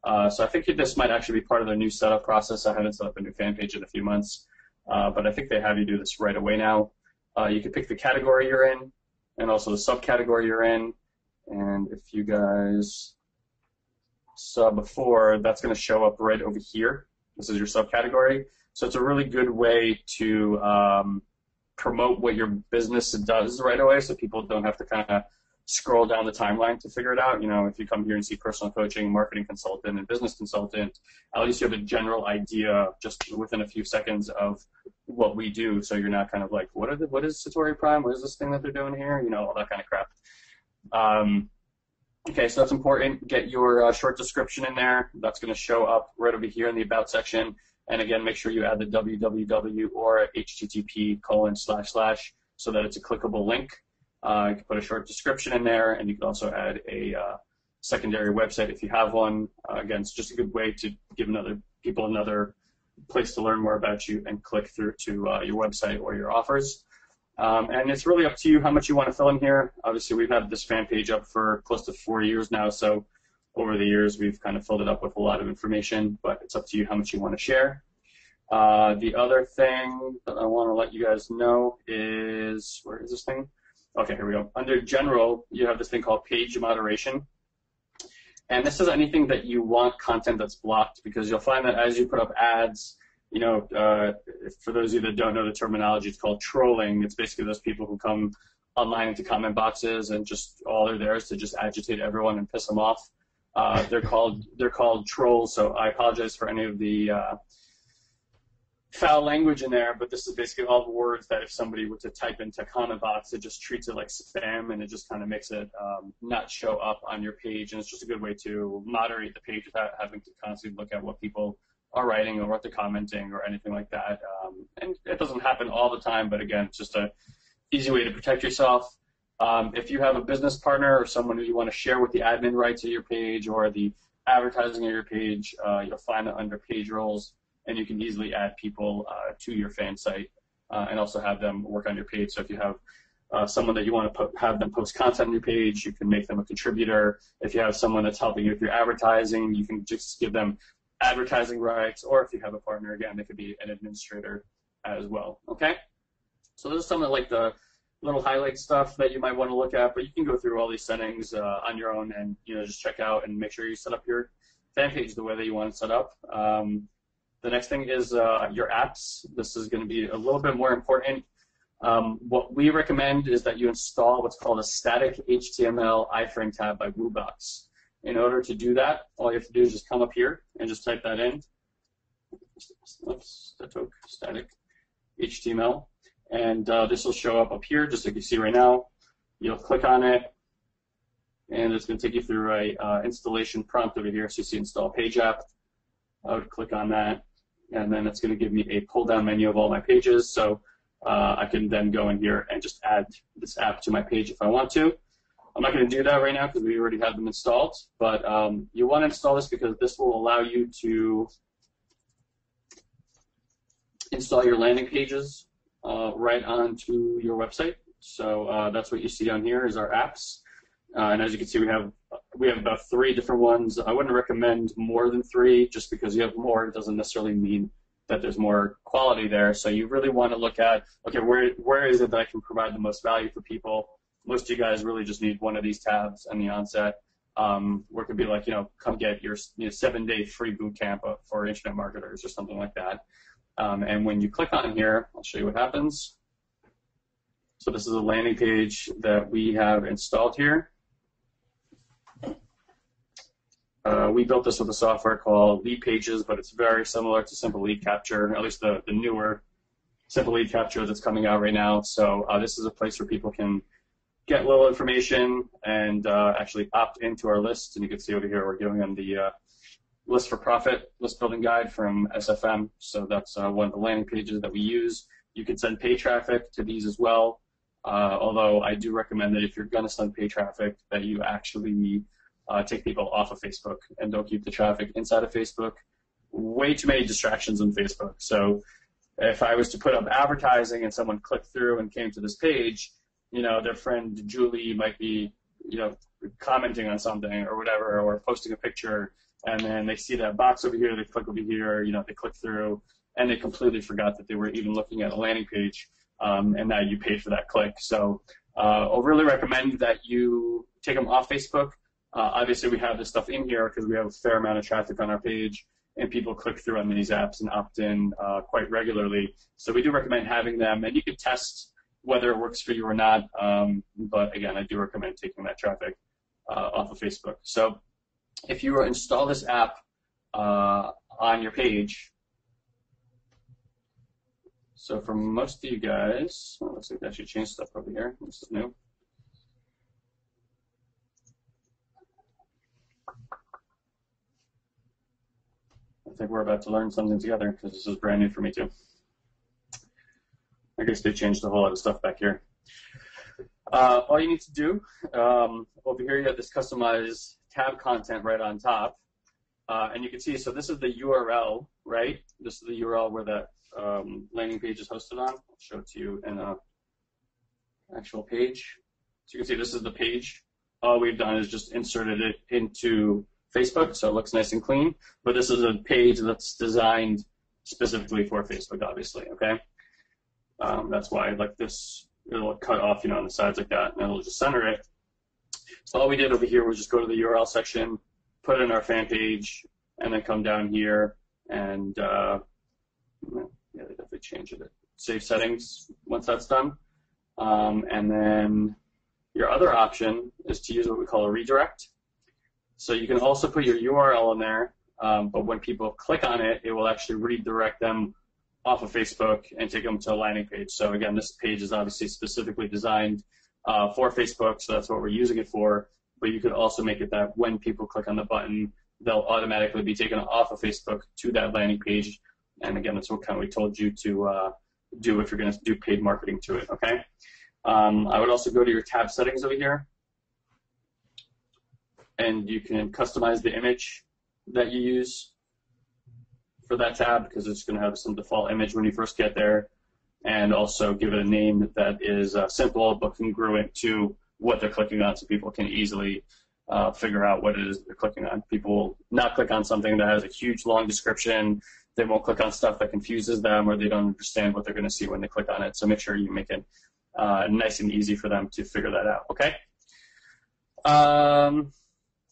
So I think this might actually be part of their new setup process. I haven't set up a new fan page in a few months, but I think they have you do this right away now. You can pick the category you're in and also the subcategory you're in. And if you guys saw before, that's going to show up right over here. This is your subcategory. So it's a really good way to promote what your business does right away, so people don't have to kind of scroll down the timeline to figure it out. You know, if you come here and see personal coaching, marketing consultant, and business consultant, at least you have a general idea just within a few seconds of what we do. So you're not kind of like, what is Satori Prime? What is this thing that they're doing here? You know, all that kind of crap. Okay, so that's important. Get your short description in there. That's going to show up right over here in the About section. And again, make sure you add the www or http:// so that it's a clickable link. You can put a short description in there, and you can also add a secondary website if you have one. Again, it's just a good way to give people another place to learn more about you and click through to your website or your offers. And it's really up to you how much you want to fill in here. Obviously, we've had this fan page up for close to 4 years now, so over the years we've kind of filled it up with a lot of information, but it's up to you how much you want to share. The other thing that I want to let you guys know is, where is this thing? Okay, here we go. Under General, you have this thing called Page Moderation. And this is anything that you want content that's blocked, because you'll find that as you put up ads, you know, for those of you that don't know the terminology, it's called trolling. It's basically those people who come online into comment boxes and just all they're there is to just agitate everyone and piss them off. They're called trolls, so I apologize for any of the foul language in there, but this is basically all the words that if somebody were to type into comment box, it just treats it like spam, and it just kind of makes it not show up on your page. And it's just a good way to moderate the page without having to constantly look at what people are writing or what they're commenting or anything like that. And it doesn't happen all the time, but again, it's just an easy way to protect yourself. If you have a business partner or someone who you want to share with the admin rights of your page or the advertising of your page, you'll find it under page roles, and you can easily add people to your fan site and also have them work on your page. So if you have someone that you want to have them post content on your page, you can make them a contributor. If you have someone that's helping you with your advertising, you can just give them advertising rights, or if you have a partner, again, they could be an administrator as well. Okay? So those are some of like the little highlight stuff that you might want to look at, but you can go through all these settings on your own and, you know, just check out and make sure you set up your fan page the way that you want it set up. The next thing is your apps. This is going to be a little bit more important. What we recommend is that you install what's called a static HTML iframe tab by Woobox. In order to do that, all you have to do is just come up here and just type that in. Oops, that took static HTML. And this will show up here, just like you see right now. You'll click on it, and it's going to take you through a installation prompt over here. So you see Install Page App. I would click on that, and then it's going to give me a pull-down menu of all my pages. So I can then go in here and just add this app to my page if I want to. I'm not going to do that right now because we already have them installed, but you want to install this because this will allow you to install your landing pages right onto your website. So that's what you see on here is our apps. And as you can see, we have about 3 different ones. I wouldn't recommend more than 3 just because you have more. It doesn't necessarily mean that there's more quality there. So you really want to look at, okay, where is it that I can provide the most value for people? Most of you guys really just need one of these tabs on the onset, where it could be like, you know, come get your 7-day free boot camp for internet marketers or something like that. And when you click on here, I'll show you what happens. So this is a landing page that we have installed here. We built this with a software called Lead Pages, but it's very similar to Simple Lead Capture, at least the newer Simple Lead Capture that's coming out right now. So this is a place where people can get little information and actually opt into our list. And you can see over here we're giving them the List for Profit list building guide from SFM. So that's one of the landing pages that we use. You can send paid traffic to these as well. Although I do recommend that if you're going to send paid traffic, that you actually take people off of Facebook and don't keep the traffic inside of Facebook. Way too many distractions on Facebook. So if I was to put up advertising and someone clicked through and came to this page, you know, their friend Julie might be, you know, commenting on something or whatever, or posting a picture, and then they see that box over here, they click over here, you know, they click through, and they completely forgot that they were even looking at a landing page, and now you paid for that click. So I'll really recommend that you take them off Facebook. Obviously, we have this stuff in here because we have a fair amount of traffic on our page, and people click through on these apps and opt in quite regularly. So we do recommend having them, and you can test whether it works for you or not. But again, I do recommend taking that traffic off of Facebook. So if you install this app on your page, so for most of you guys, well, looks like they actually changed stuff over here. This is new. I think we're about to learn something together because this is brand new for me too. I guess they changed a whole lot of stuff back here. All you need to do, over here you have this customized tab content right on top. And you can see, so this is the URL, right? This is the URL where that landing page is hosted on. I'll show it to you in an actual page. So you can see this is the page. All we've done is just inserted it into Facebook, so it looks nice and clean. But this is a page that's designed specifically for Facebook, obviously, okay? That's why, like this, it'll cut off, on the sides like that, and it'll just center it. So all we did over here was just go to the URL section, put it in our fan page, and then come down here and, yeah, they definitely changed it. Save settings once that's done. And then your other option is to use what we call a redirect. So you can also put your URL in there, but when people click on it, it will actually redirect them off of Facebook and take them to a landing page. So again, this page is obviously specifically designed for Facebook, so that's what we're using it for. But you could also make it that when people click on the button, they'll automatically be taken off of Facebook to that landing page. And again, that's what kind of we told you to do if you're going to do paid marketing to it, okay? I would also go to your tab settings over here, and you can customize the image that you use for that tab because it's going to have some default image when you first get there, and also give it a name that is simple but congruent to what they're clicking on so people can easily figure out what it is they're clicking on. People will not click on something that has a huge, long description. They won't click on stuff that confuses them or they don't understand what they're going to see when they click on it. So make sure you make it nice and easy for them to figure that out, okay?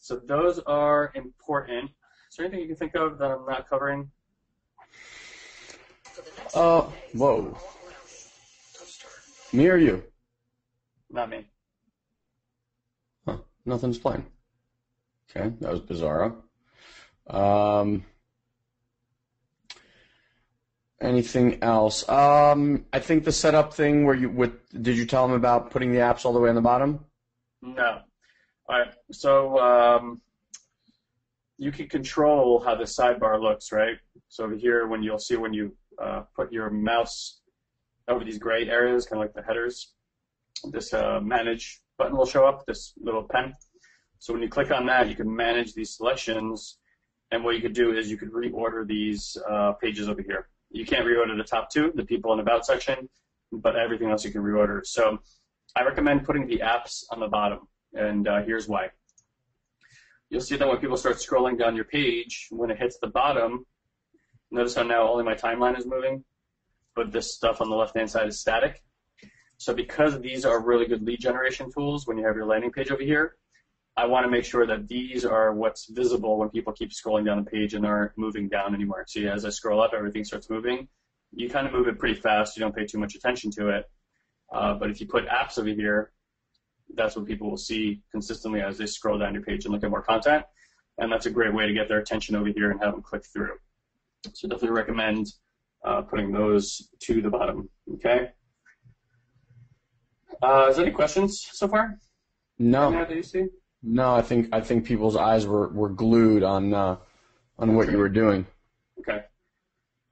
So those are important. Is there anything you can think of that I'm not covering?
Whoa. Me or you?
Not me.
Huh, nothing's playing. Okay, that was bizarro. Anything else? I think the setup thing where did you tell them about putting the apps all the way on the bottom?
No. All right, so you can control how the sidebar looks, right? So over here, when you put your mouse over these gray areas, kind of like the headers, this manage button will show up, this little pen. So when you click on that, you can manage these selections, and what you could do is you could reorder these pages over here. You can't reorder the top two, the people and about section, but everything else you can reorder. So I recommend putting the apps on the bottom, and here's why. You'll see that when people start scrolling down your page, when it hits the bottom, notice how now only my timeline is moving, but this stuff on the left-hand side is static. So because these are really good lead generation tools when you have your landing page over here, I want to make sure that these are what's visible when people keep scrolling down the page and aren't moving down anymore. See, as I scroll up, everything starts moving. You kind of move it pretty fast. You don't pay too much attention to it. But if you put apps over here, that's what people will see consistently as they scroll down your page and look at more content. And that's a great way to get their attention over here and have them click through. So definitely recommend putting those to the bottom, okay? Is there any questions so far?
No.
That you see?
No, I think people's eyes were glued on what you were doing.
Okay.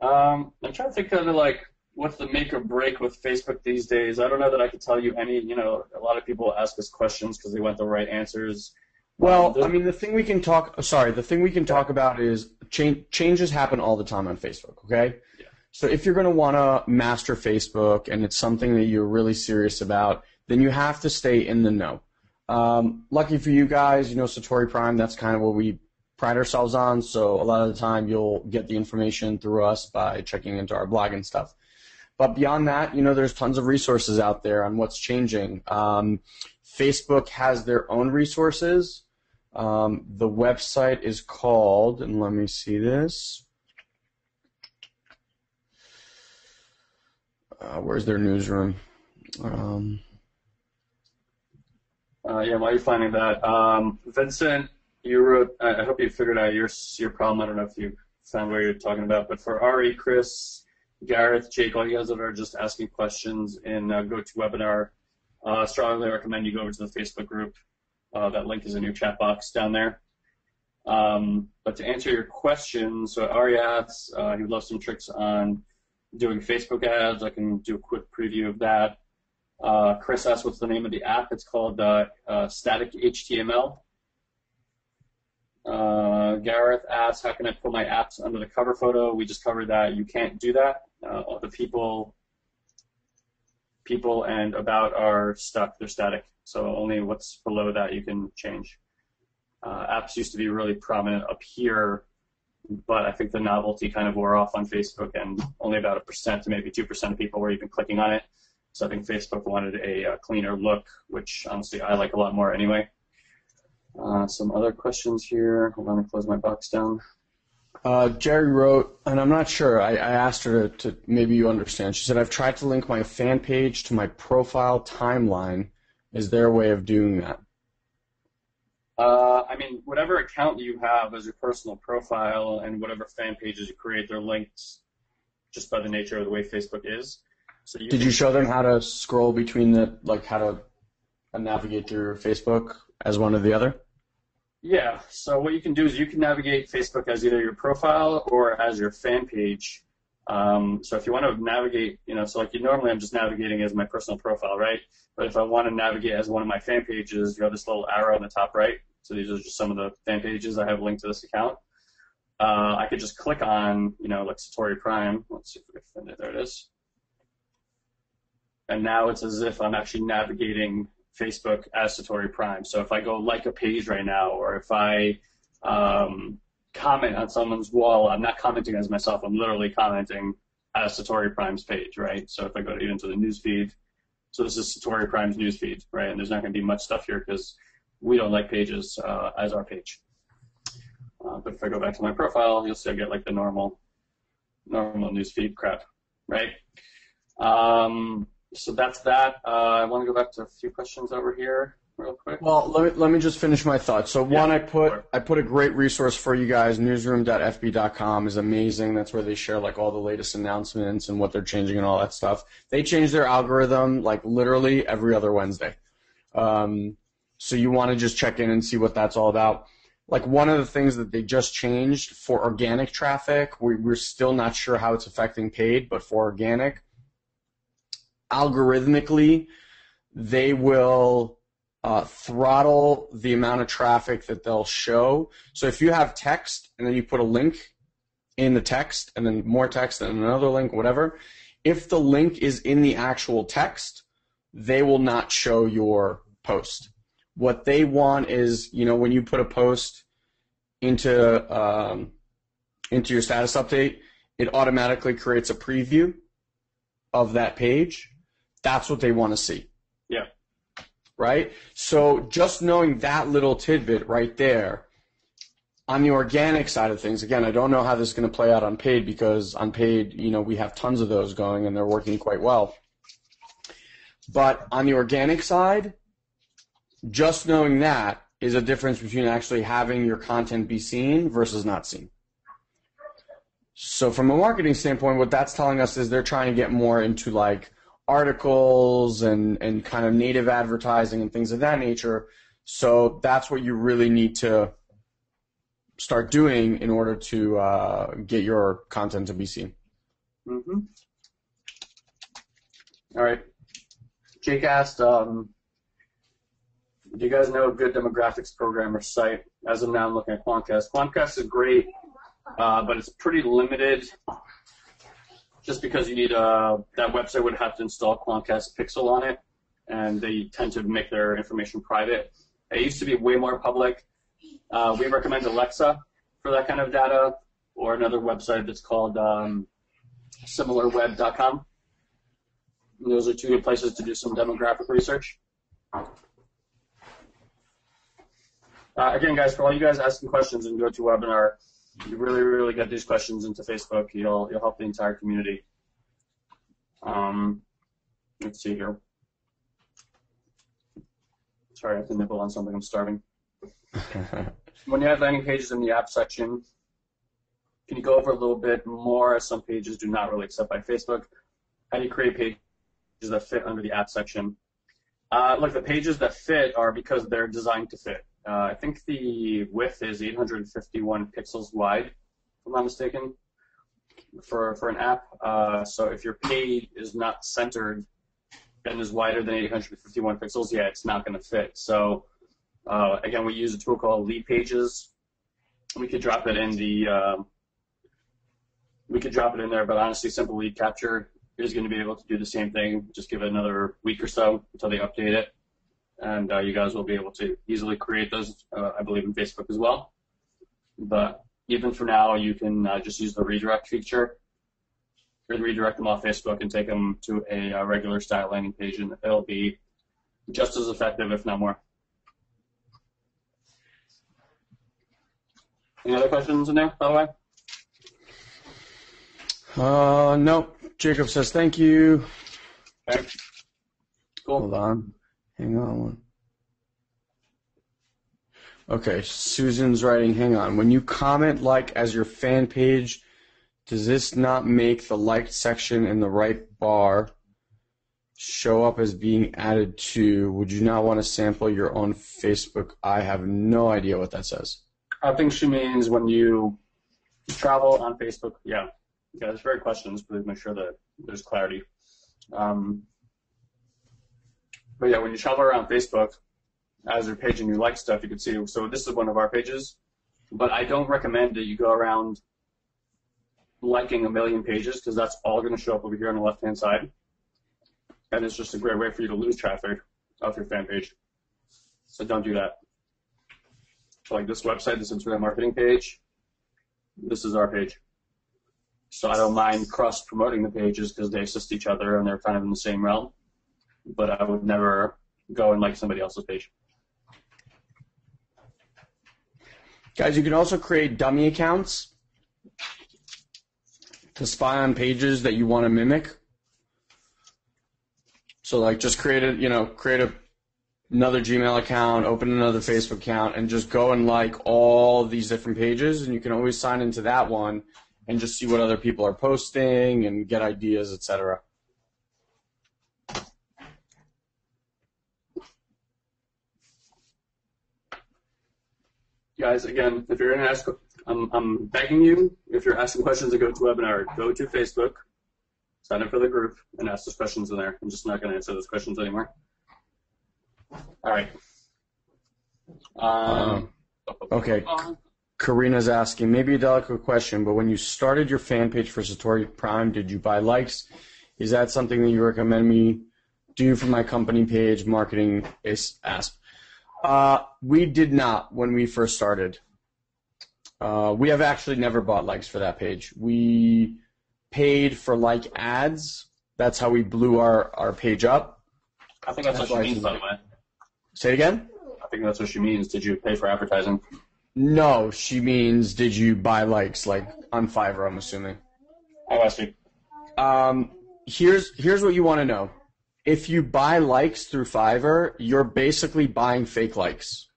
I'm trying to think of like what's the make or break with Facebook these days. I don't know that I could tell you any. A lot of people ask us questions because they want the right answers.
Well, I mean, the thing we can talk about is changes happen all the time on Facebook. Okay.
Yeah.
So if you're going to want to master Facebook and it's something that you're really serious about, then you have to stay in the know. Lucky for you guys, Satori Prime, that's kind of what we pride ourselves on. So a lot of the time you'll get the information through us by checking into our blog and stuff. But beyond that, there's tons of resources out there on what's changing. Facebook has their own resources. The website is called, and let me see this. Where's their newsroom?
While you're finding that, Vincent, you wrote, I hope you figured out your problem. I don't know if you found what you're talking about, but for Ari, Chris, Gareth, Jake, all you guys that are just asking questions in GoToWebinar, strongly recommend you go over to the Facebook group. That link is in your chat box down there. But to answer your question, so Ari asks, he would love some tricks on doing Facebook ads. I can do a quick preview of that. Chris asks, what's the name of the app? It's called Static HTML. Gareth asks, how can I put my apps under the cover photo? We just covered that. You can't do that. All the people and about are stuck. They're static. So only what's below that you can change. Apps used to be really prominent up here, but I think the novelty kind of wore off on Facebook, and only about 1% to maybe 2% of people were even clicking on it. So I think Facebook wanted a cleaner look, which honestly I like a lot more anyway. Some other questions here. Hold on, let me close my box down.
Jerry wrote, and I'm not sure, I asked her to maybe you understand. She said, I've tried to link my fan page to my profile timeline. Is there a way of doing that?
I mean, whatever account you have as your personal profile and whatever fan pages you create, they're linked just by the nature of the way Facebook is. So
Did you show them how to scroll between how to navigate through Facebook as one or the other?
Yeah, so what you can do is you can navigate Facebook as either your profile or as your fan page. So if you want to navigate, so normally I'm just navigating as my personal profile, right? But if I want to navigate as one of my fan pages, you have this little arrow on the top right. So these are just some of the fan pages I have linked to this account. I could just click on, like Satori Prime. Let's see if we can find it. There it is. And now it's as if I'm actually navigating Facebook as Satori Prime. So if I go like a page right now, or if I comment on someone's wall, I'm not commenting as myself. I'm literally commenting as Satori Prime's page, right? So if I go even to the news feed, so this is Satori Prime's news feed, right? And there's not going to be much stuff here because we don't like pages as our page. But if I go back to my profile, you'll see I get like the normal news feed crap, right? So that's that. I want to go back to a few questions over here real quick.
Well, let me just finish my thoughts. So one, I put a great resource for you guys. Newsroom.fb.com is amazing. That's where they share like all the latest announcements and what they're changing and all that stuff. They change their algorithm like literally every other Wednesday. So you want to just check in and see what that's all about. Like one of the things that they just changed for organic traffic, we're still not sure how it's affecting paid, but for organic, algorithmically, they will throttle the amount of traffic that they'll show. So if you have text and then you put a link in the text and then more text and another link, whatever, if the link is in the actual text, they will not show your post. What they want is, when you put a post into your status update, it automatically creates a preview of that page. That's what they want to see.
Yeah.
Right? So just knowing that little tidbit right there, on the organic side of things, again, I don't know how this is going to play out on paid because on paid, we have tons of those going and they're working quite well. But on the organic side, just knowing that is a difference between actually having your content be seen versus not seen. So from a marketing standpoint, what that's telling us is they're trying to get more into like articles and kind of native advertising and things of that nature. So that's what you really need to start doing in order to get your content to be seen.
Mm-hmm. All right. Jake asked, do you guys know a good demographics program or site? As of now, I'm looking at Quantcast. Quantcast is great, but it's pretty limited just because you need that website would have to install Quantcast Pixel on it, and they tend to make their information private. It used to be way more public. We recommend Alexa for that kind of data, or another website that's called similarweb.com. Those are two good places to do some demographic research. Again, guys, for all you guys asking questions in GoToWebinar, you really, really get these questions into Facebook. You'll help the entire community. Let's see here. Sorry, I have to nibble on something. I'm starving. When you have landing pages in the app section, can you go over a little bit more, as some pages do not really accept by Facebook? How do you create pages that fit under the app section? Look, the pages that fit are because they're designed to fit. I think the width is 851 pixels wide, if I'm not mistaken, for an app. So if your page is not centered and is wider than 851 pixels, yeah, it's not going to fit. So again, we use a tool called Lead Pages. We could drop it in there, but honestly, Simple Lead Capture is going to be able to do the same thing. Just give it another week or so until they update it, and you guys will be able to easily create those, I believe, in Facebook as well. But even for now, you can just use the redirect feature, or redirect them off Facebook and take them to a regular style landing page, and it'll be just as effective, if not more. Any other questions in there, by the way?
No. Jacob says thank you.
Okay. Cool.
Hold on. Hang on. Okay, Susan's writing, hang on. When you comment like as your fan page, does this not make the liked section in the right bar show up as being added to? Would you not want to sample your own Facebook? I have no idea what that says.
I think she means when you travel on Facebook. Yeah, there's very questions. Please make sure that there's clarity. But yeah, when you travel around Facebook, as your page and you like stuff, you can see. So this is one of our pages, but I don't recommend that you go around liking a million pages, because that's all going to show up over here on the left-hand side, and it's just a great way for you to lose traffic off your fan page. So don't do that. So like this website, this Instagram marketing page, this is our page. So I don't mind cross-promoting the pages because they assist each other and they're kind of in the same realm, but I would never go and like somebody else's page.
Guys, you can also create dummy accounts to spy on pages that you want to mimic. So like just create another Gmail account, open another Facebook account, and just go and like all these different pages, and you can always sign into that one and just see what other people are posting and get ideas, etc.
Guys, again, if you're going to ask, I'm begging you, if you're asking questions at GoToWebinar, go to Facebook, sign up for the group, and ask those questions in there. I'm just not going to answer those questions anymore. All right.
Okay. Karina's asking, maybe a delicate question, but when you started your fan page for Satori Prime, did you buy likes? Is that something that you recommend me do for my company page? Marketing is asked. We did not when we first started. We have actually never bought likes for that page. We paid for like ads. That's how we blew our page up.
I think that's what she means, by the way.
Say it again?
I think that's what she means. Did you pay for advertising?
No, she means did you buy likes, like on Fiverr, I'm assuming.
I see.
Here's what you want to know. If you buy likes through Fiverr, you're basically buying fake likes.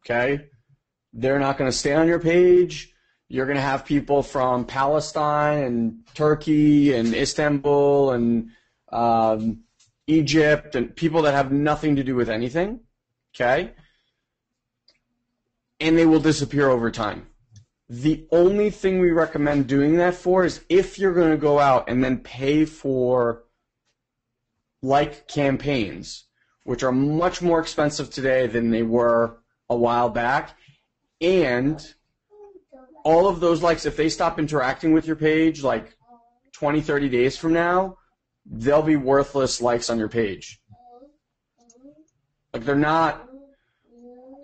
Okay? They're not going to stay on your page. You're going to have people from Palestine and Turkey and Istanbul and Egypt and people that have nothing to do with anything. Okay? And they will disappear over time. The only thing we recommend doing that for is if you're going to go out and then pay for like campaigns, which are much more expensive today than they were a while back, and all of those likes, if they stop interacting with your page like 20, 30 days from now, they'll be worthless likes on your page. Like they're not,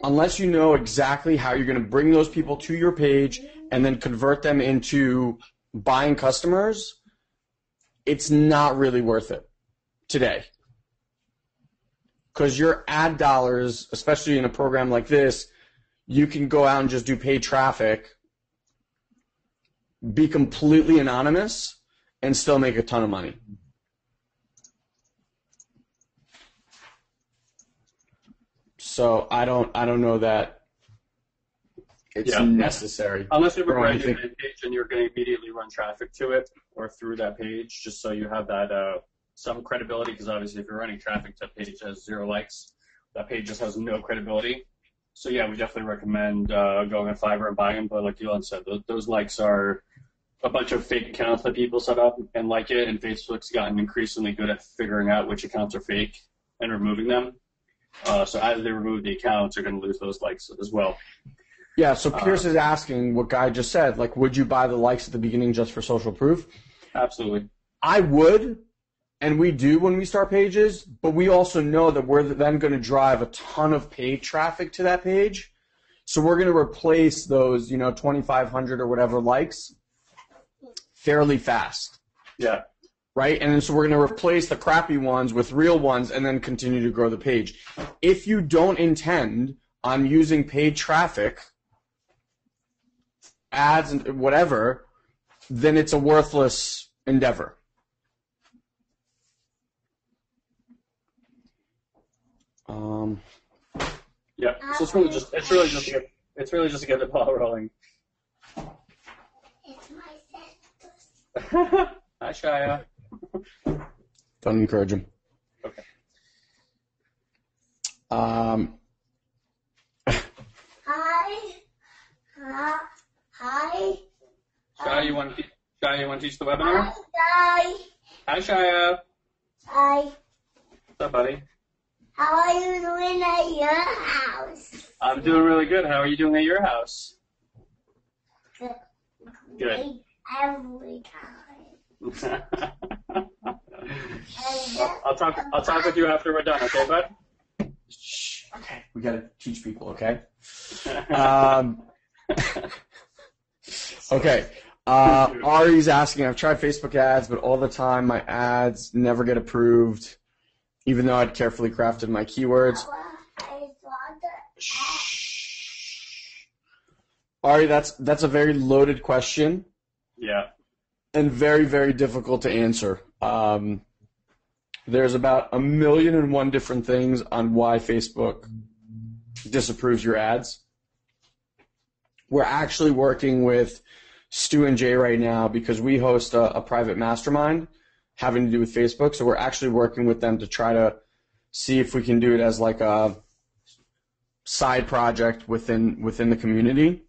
unless you know exactly how you're going to bring those people to your page and then convert them into buying customers, it's not really worth it. today. Because your ad dollars, especially in a program like this, you can go out and just do paid traffic, be completely anonymous, and still make a ton of money. So I don't know that it's necessary.
Unless you have a brand new page and you're going to immediately run traffic to it or through that page, just so you have that some credibility. Because obviously, if you're running traffic to a page that has 0 likes, that page just has no credibility. So yeah, we definitely recommend going on Fiverr and buying them. But like Elon said, those likes are a bunch of fake accounts that people set up and like it, and Facebook's gotten increasingly good at figuring out which accounts are fake and removing them. So as they remove the accounts, they're going to lose those likes as well.
Yeah, so Pierce is asking what Guy just said, like, would you buy the likes at the beginning just for social proof?
Absolutely.
I would, and we do when we start pages, but we also know that we're then going to drive a ton of paid traffic to that page. So we're going to replace those, 2,500 or whatever likes fairly fast.
Yeah.
Right? And then so we're going to replace the crappy ones with real ones and then continue to grow the page. If you don't intend on using paid traffic, ads and whatever, then it's a worthless endeavor.
Yeah, so it's really just to get the ball rolling.
It's my sentence.
Hi, Shia.
Don't encourage him.
Okay.
Hi.
Shia, you want to teach the webinar?
Hi.
Hi, Shia.
Hi.
What's up, buddy?
How are you doing at your house?
I'm doing really good. How are you doing at your house?
Good.
Good.
Every time.
I'll talk with you after we're done, okay, bud? Shh. Okay. We gotta teach people, okay? Okay. Ari's asking, I've tried Facebook ads, but all the time my ads never get approved, even though I'd carefully crafted my keywords. Shh. Ari, that's a very loaded question.
Yeah.
And very, very difficult to answer. There's about 1,000,001 different things on why Facebook disapproves your ads. We're actually working with Stu and Jay right now because we host a private mastermind having to do with Facebook. So we're actually working with them to try to see if we can do it as like a side project within the community.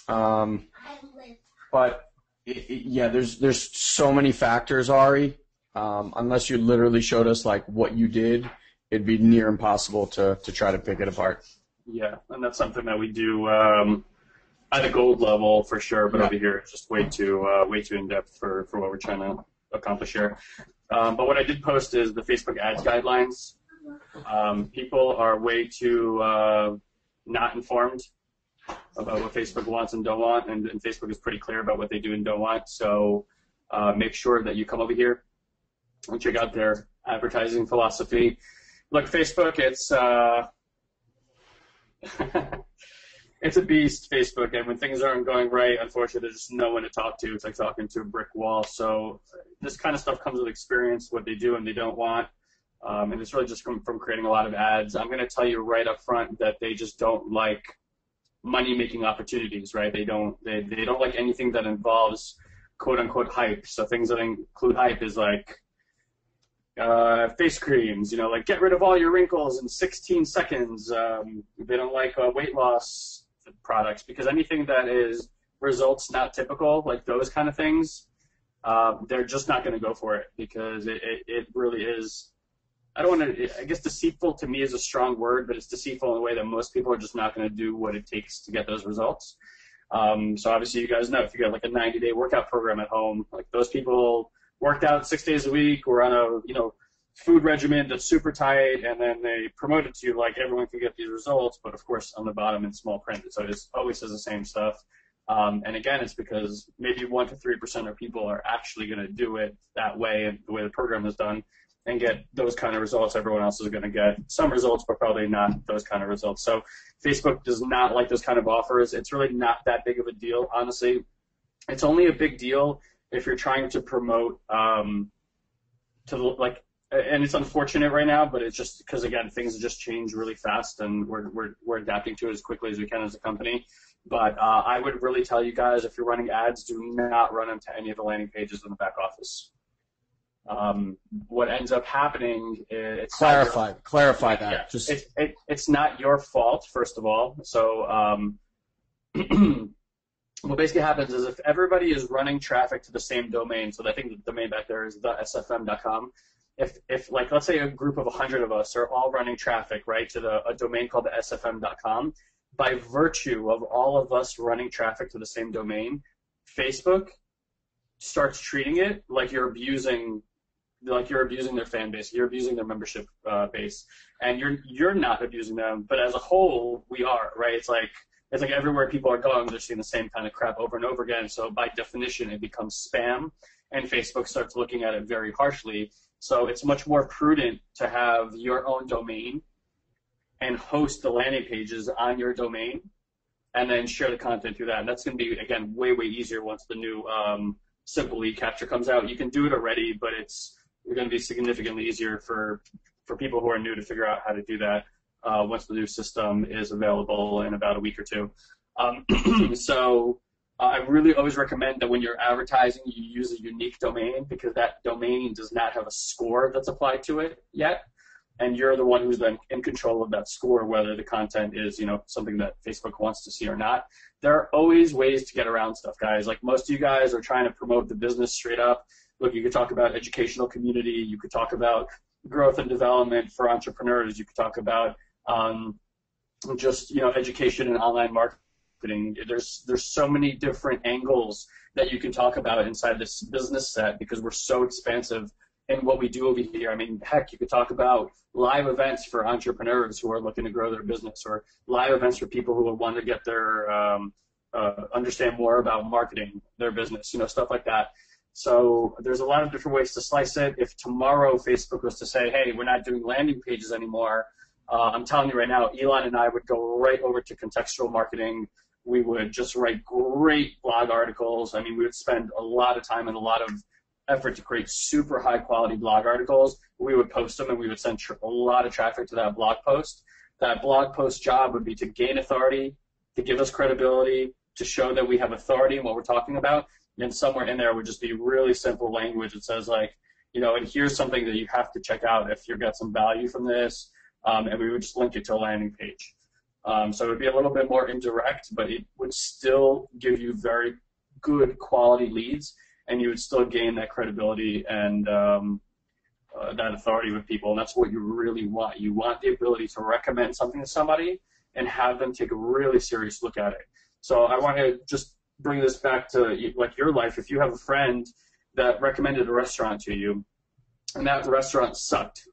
But yeah, there's so many factors, Ari. Unless you literally showed us like what you did, it'd be near impossible to try to pick it apart.
Yeah, and that's something that we do at a gold level for sure, but over here it's just way too in depth for what we're trying to accomplish here. But what I did post is the Facebook ads guidelines. People are way too not informed about what Facebook wants and don't want, and Facebook is pretty clear about what they do and don't want. So make sure that you come over here and check out their advertising philosophy. Look, Facebook, it's it's a beast, Facebook, and when things aren't going right, unfortunately, there's just no one to talk to. It's like talking to a brick wall. So this kind of stuff comes with experience, what they do and they don't want, and it's really just from creating a lot of ads. I'm going to tell you right up front that they just don't like money-making opportunities, right? They don't like anything that involves quote-unquote hype. So things that include hype is like face creams, like get rid of all your wrinkles in 16 seconds. They don't like weight loss products because anything that is results not typical, like those kind of things, they're just not going to go for it because it really is. I don't want to. I guess deceitful to me is a strong word, but it's deceitful in a way that most people are just not going to do what it takes to get those results. So obviously, you guys know if you got like a 90-day workout program at home, like those people worked out 6 days a week, were on a food regimen that's super tight, and then they promote it to you like everyone can get these results, but of course on the bottom in small print it always says the same stuff. And again, it's because maybe 1 to 3% of people are actually going to do it that way and the way the program is done, and get those kind of results everyone else is going to get. Some results, but probably not those kind of results. So Facebook does not like those kind of offers. It's really not that big of a deal, honestly. It's only a big deal if you're trying to promote and it's unfortunate right now, but it's just because, again, things just change really fast, and we're adapting to it as quickly as we can as a company. But I would really tell you guys, if you're running ads, do not run them to any of the landing pages in the back office. What ends up happening is
clarify that.
Yeah,
Just
it's not your fault, first of all. So what basically happens is if everybody is running traffic to the same domain, so I think the domain back there is thesfm.com. If like, let's say a group of 100 of us are all running traffic, right, to a domain called the sfm.com, by virtue of all of us running traffic to the same domain, Facebook starts treating it like you're abusing their fan base, you're abusing their membership base, and you're not abusing them, but as a whole, we are, right? It's like everywhere people are going, they're seeing the same kind of crap over and over again. So by definition, it becomes spam, and Facebook starts looking at it very harshly. So it's much more prudent to have your own domain and host the landing pages on your domain, and then share the content through that. And that's going to be, again, way, way easier once the new simple lead capture comes out. You can do it already, but it's going to be significantly easier for people who are new to figure out how to do that once the new system is available in about a week or two. So I really always recommend that when you're advertising, you use a unique domain, because that domain does not have a score that's applied to it yet. And you're the one who's then in control of that score, whether the content is, something that Facebook wants to see or not. There are always ways to get around stuff, guys. Like, most of you guys are trying to promote the business straight up. Look, you could talk about educational community. You could talk about growth and development for entrepreneurs. You could talk about education and online marketing. There's so many different angles that you can talk about inside this business set, because we're so expansive in what we do over here. I mean, heck, you could talk about live events for entrepreneurs who are looking to grow their business, or live events for people who want to get their understand more about marketing their business, stuff like that. So there's a lot of different ways to slice it. If tomorrow Facebook was to say, hey, we're not doing landing pages anymore, I'm telling you right now, Elon and I would go right over to contextual marketing. We would just write great blog articles. I mean, we would spend a lot of time and a lot of effort to create super high quality blog articles. We would post them, and we would send a lot of traffic to that blog post. That blog post job would be to gain authority, to give us credibility, to show that we have authority in what we're talking about. And somewhere in there would just be really simple language that says, like, and here's something that you have to check out if you got some value from this. And we would just link it to a landing page. So it would be a little bit more indirect, but it would still give you very good quality leads, and you would still gain that credibility and that authority with people. And that's what you really want. You want the ability to recommend something to somebody and have them take a really serious look at it. So I want to just bring this back to, like, your life. If you have a friend that recommended a restaurant to you, and that restaurant sucked,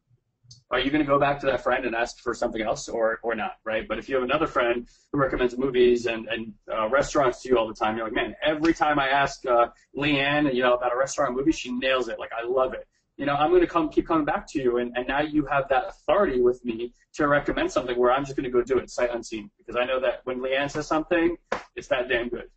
are you going to go back to that friend and ask for something else, or not, right? But if you have another friend who recommends movies and restaurants to you all the time, you're like, man, every time I ask Leanne, about a restaurant movie, she nails it. Like, I love it. I'm going to keep coming back to you, and now you have that authority with me to recommend something where I'm just going to go do it sight unseen, because I know that when Leanne says something, it's that damn good.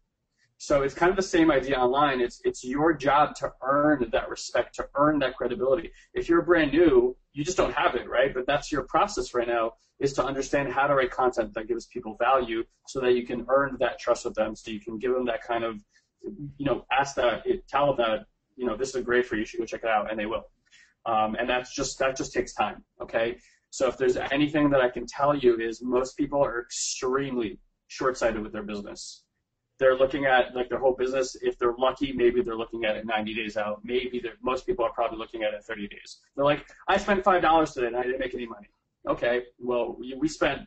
So it's kind of the same idea online. It's your job to earn that respect, to earn that credibility. If you're brand new, you just don't have it, right? But that's your process right now, is to understand how to write content that gives people value, so that you can earn that trust with them, so you can give them that kind of, tell them that, this is great for you, you should go check it out, and they will. And that just takes time, okay? So if there's anything that I can tell you, is most people are extremely short-sighted with their business. They're looking at, like, their whole business. If they're lucky, maybe they're looking at it 90 days out. Maybe most people are probably looking at it 30 days. They're like, I spent $5 today and I didn't make any money. Okay, well, we spent,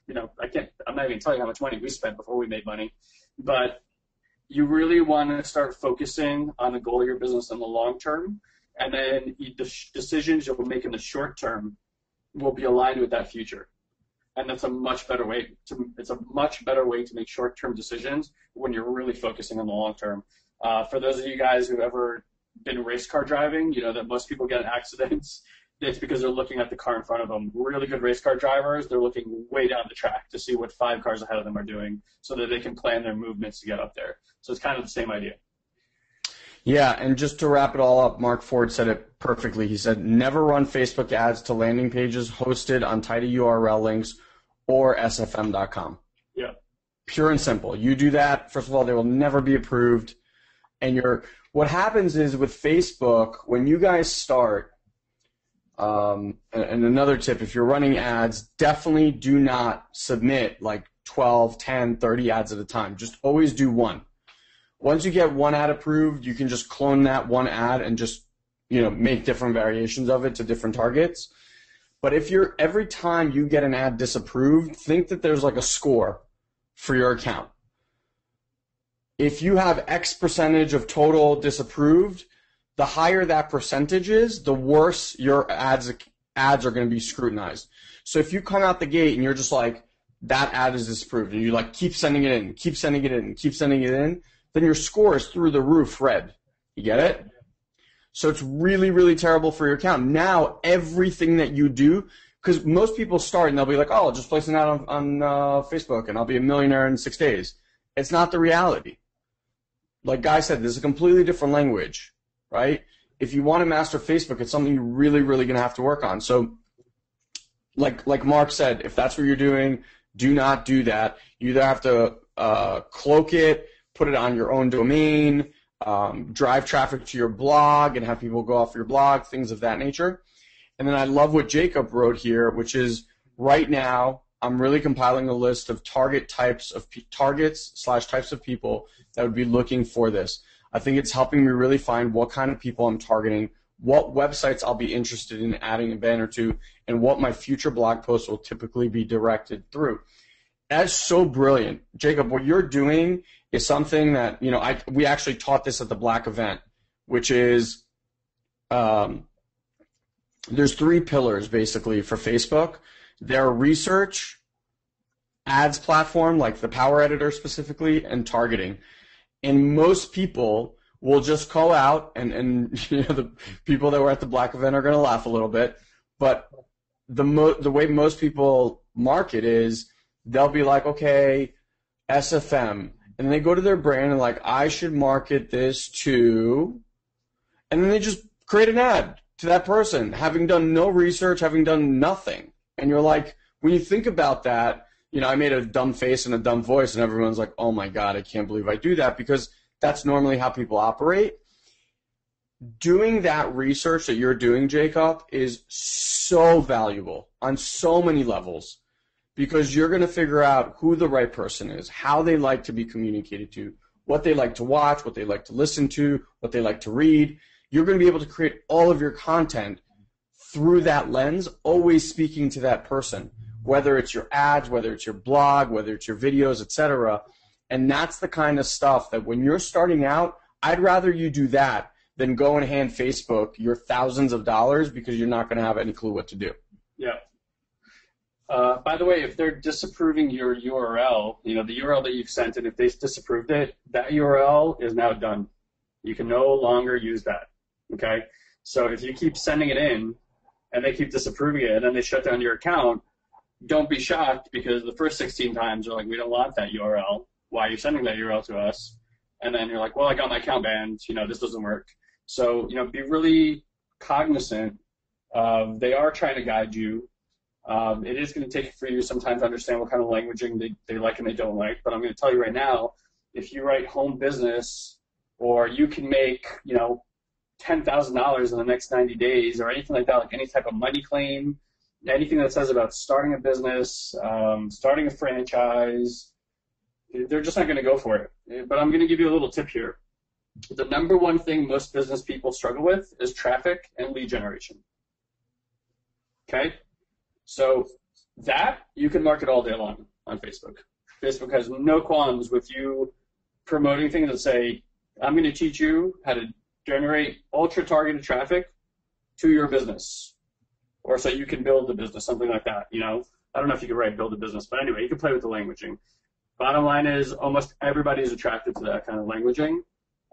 I'm not even going to tell you how much money we spent before we made money. But you really want to start focusing on the goal of your business in the long term, and then the decisions you'll make in the short term will be aligned with that future. And that's a much better way to make short-term decisions when you're really focusing on the long term. For those of you guys who've ever been race car driving, that most people get in accidents it's because they're looking at the car in front of them. Really good race car drivers, they're looking way down the track to see what 5 cars ahead of them are doing so that they can plan their movements to get up there. So it's kind of the same idea.
Yeah, and just to wrap it all up, Mark Ford said it perfectly. He said, never run Facebook ads to landing pages hosted on tidy URL links or sfm.com.
Yeah.
Pure and simple. You do that, first of all, they will never be approved. And what happens is with Facebook, when you guys start, and another tip, if you're running ads, definitely do not submit like 12, 10, 30 ads at a time. Just always do one. Once you get one ad approved, you can just clone that one ad and just, make different variations of it to different targets. But if every time you get an ad disapproved, think that there's like a score for your account. If you have X percentage of total disapproved, the higher that percentage is, the worse your ads are going to be scrutinized. So if you come out the gate and you're just like, that ad is disapproved, and you like keep sending it in, keep sending it in, keep sending it in, then your score is through the roof red. You get it? So it's really, really terrible for your account. Now everything that you do, because most people start and they'll be like, oh, I'll just place an ad on Facebook and I'll be a millionaire in 6 days. It's not the reality. Like Guy said, this is a completely different language, right? If you want to master Facebook, it's something you're really, really going to have to work on. So like Mark said, if that's what you're doing, do not do that. You either have to cloak it, put it on your own domain, drive traffic to your blog and have people go off your blog, things of that nature. And then I love what Jacob wrote here, which is right now I'm really compiling a list of targets/types of people that would be looking for this. I think it's helping me really find what kind of people I'm targeting, what websites I'll be interested in adding a banner to, and what my future blog posts will typically be directed through. That's so brilliant. Jacob, what you're doing is something that, we actually taught this at the Black event, which is there's 3 pillars basically for Facebook. Their research, ads platform, like the Power Editor specifically, and targeting. And most people will just call out, and the people that were at the Black event are going to laugh a little bit, but the way most people market is they'll be like, okay, SFM, and then they go to their brand and like, I should market this to, and then they just create an ad to that person, having done no research, having done nothing. And you're like, when you think about that, I made a dumb face and a dumb voice, and everyone's like, oh my God, I can't believe I do that, because that's normally how people operate. Doing that research that you're doing, Jacob, is so valuable on so many levels, because you're going to figure out who the right person is, how they like to be communicated to, what they like to watch, what they like to listen to, what they like to read. You're going to be able to create all of your content through that lens, always speaking to that person, whether it's your ads, whether it's your blog, whether it's your videos, etc. And that's the kind of stuff that when you're starting out, I'd rather you do that than go and hand Facebook your thousands of dollars, because you're not going to have any clue what to do.
Yeah. By the way, if they're disapproving your URL, the URL that you've sent, and if they disapproved it, that URL is now done. You can no longer use that, okay? So if you keep sending it in and they keep disapproving it and then they shut down your account, don't be shocked, because the first 16 times you're like, we don't want that URL. Why are you sending that URL to us? And then you're like, well, I got my account banned. This doesn't work. So, be really cognizant. They are trying to guide you. It is going to take for you some time to understand what kind of languaging they like and they don't like. But I'm going to tell you right now, if you write home business, or you can make, $10,000 in the next 90 days, or anything like that, like any type of money claim, anything that says about starting a business, starting a franchise, they're just not going to go for it. But I'm going to give you a little tip here. The number one thing most business people struggle with is traffic and lead generation. Okay? So that you can market all day long on Facebook. Facebook has no qualms with you promoting things that say, I'm going to teach you how to generate ultra-targeted traffic to your business, or so you can build a business, something like that. I don't know if you can write build a business, but anyway, you can play with the languaging. Bottom line is almost everybody is attracted to that kind of languaging.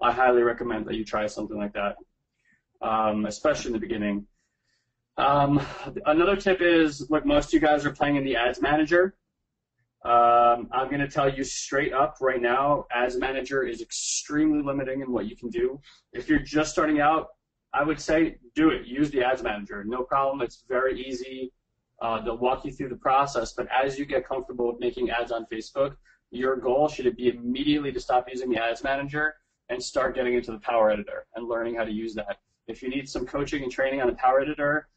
I highly recommend that you try something like that, especially in the beginning. Another tip is, look, most of you guys are playing in the Ads Manager. I'm going to tell you straight up right now, Ads Manager is extremely limiting in what you can do. If you're just starting out, I would say do it. Use the Ads Manager. No problem. It's very easy. They'll walk you through the process. But as you get comfortable with making ads on Facebook, your goal should be immediately to stop using the Ads Manager and start getting into the Power Editor and learning how to use that. If you need some coaching and training on the Power Editor,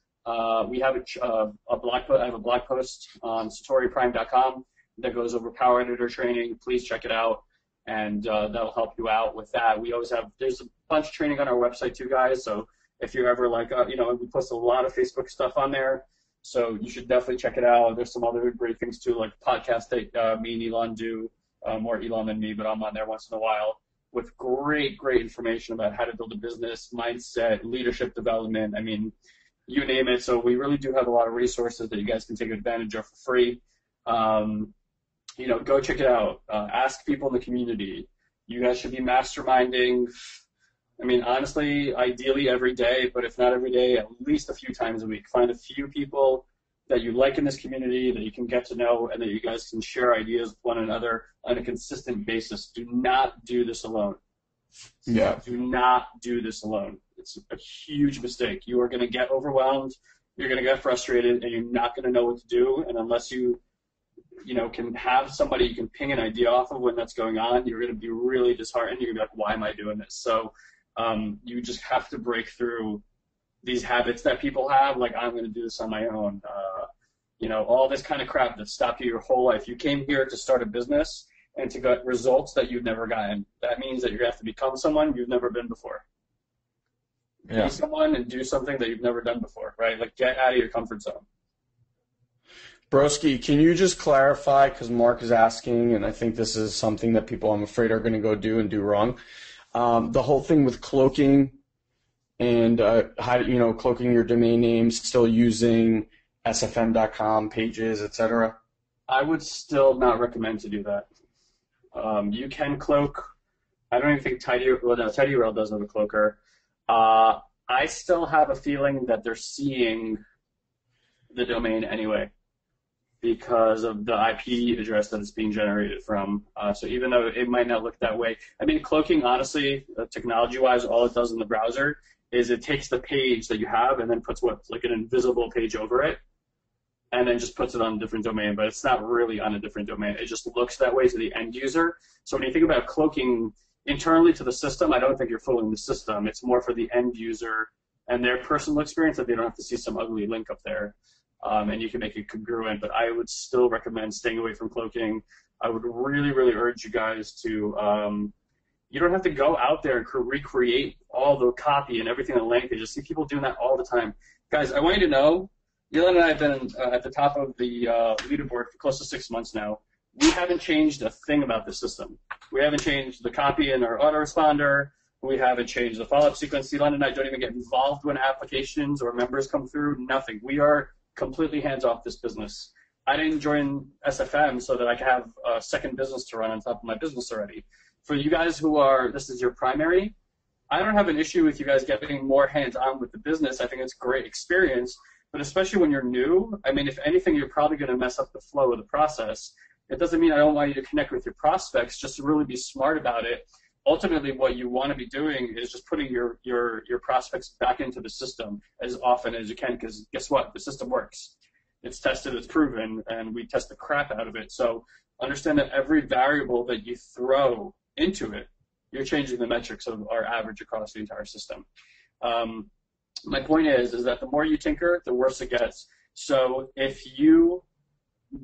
we have a blog post. I have a blog post on satoriprime.com that goes over Power Editor training. Please check it out, and that'll help you out with that. We always have, there's a bunch of training on our website too, guys. So if you're ever like, we post a lot of Facebook stuff on there, so you should definitely check it out. There's some other great things too, like podcasts that me and Elon do, more Elon than me, but I'm on there once in a while with great information about how to build a business, mindset, leadership development. I mean, you name it. So we really do have a lot of resources that you guys can take advantage of for free. Go check it out. Ask people in the community. You guys should be masterminding. I mean, honestly, ideally every day, but if not every day, at least a few times a week. Find a few people that you like in this community that you can get to know and that you guys can share ideas with one another on a consistent basis. Do not do this alone.
Yeah.
Do not do this alone. It's a huge mistake. You are going to get overwhelmed. You're going to get frustrated, and you're not going to know what to do. And unless you can have somebody you can ping an idea off of when that's going on, you're going to be really disheartened. You're going to be like, why am I doing this? So you just have to break through these habits that people have, like I'm going to do this on my own. All this kind of crap that stopped you your whole life. You came here to start a business and to get results that you've never gotten. That means that you're going to have to become someone you've never been before.
Yeah.
Be someone and do something that you've never done before, right? Like get out of your comfort zone.
Broski, can you just clarify, because Mark is asking, and I think this is something that people, I'm afraid, are going to go do and do wrong. The whole thing with cloaking and cloaking your domain names, still using sfm.com pages, etc.
I would still not recommend to do that. You can cloak. I don't even think TidyURL does have a cloaker. I still have a feeling that they're seeing the domain anyway, because of the IP address that it's being generated from. So even though it might not look that way, I mean, cloaking, honestly, technology-wise, all it does in the browser is it takes the page that you have and then puts like an invisible page over it, and then just puts it on a different domain, but it's not really on a different domain. It just looks that way to the end user. So when you think about cloaking internally to the system, I don't think you're fooling the system. It's more for the end user and their personal experience, that they don't have to see some ugly link up there. And you can make it congruent, but I would still recommend staying away from cloaking. I would really urge you guys to, you don't have to go out there and recreate all the copy and everything on landing pages. I see people doing that all the time. Guys, I want you to know, Elon and I have been at the top of the leaderboard for close to 6 months now. We haven't changed a thing about the system. We haven't changed the copy in our autoresponder. We haven't changed the follow-up sequence. Elon and I don't even get involved when applications or members come through. Nothing. We are completely hands off this business. I didn't join SFM so that I could have a second business to run on top of my business already. For you guys this is your primary, I don't have an issue with you guys getting more hands-on with the business. I think it's a great experience, but especially when you're new, I mean, if anything, you're probably going to mess up the flow of the process. It doesn't mean I don't want you to connect with your prospects, just to really be smart about it. Ultimately, what you want to be doing is just putting your prospects back into the system as often as you can, because guess what? The system works. It's tested, it's proven, and we test the crap out of it. So understand that every variable that you throw into it, you're changing the metrics of our average across the entire system. My point is that the more you tinker, the worse it gets. So if you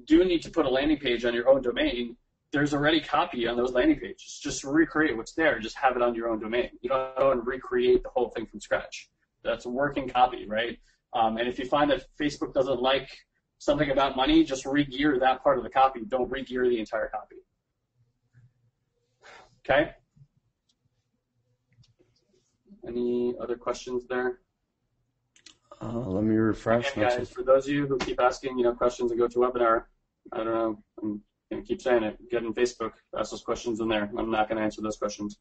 do need to put a landing page on your own domain, there's already copy on those landing pages. Just recreate what's there. Just have it on your own domain. You don't go and recreate the whole thing from scratch. That's working copy, right? And if you find that Facebook doesn't like something about money, just re-gear that part of the copy. Don't re-gear the entire copy. Okay? Any other questions there?
Let me refresh.
Again, guys, for those of you who keep asking, questions and go to webinar, I don't know, I'm going to keep saying it. Get in Facebook, ask those questions in there. I'm not going to answer those questions.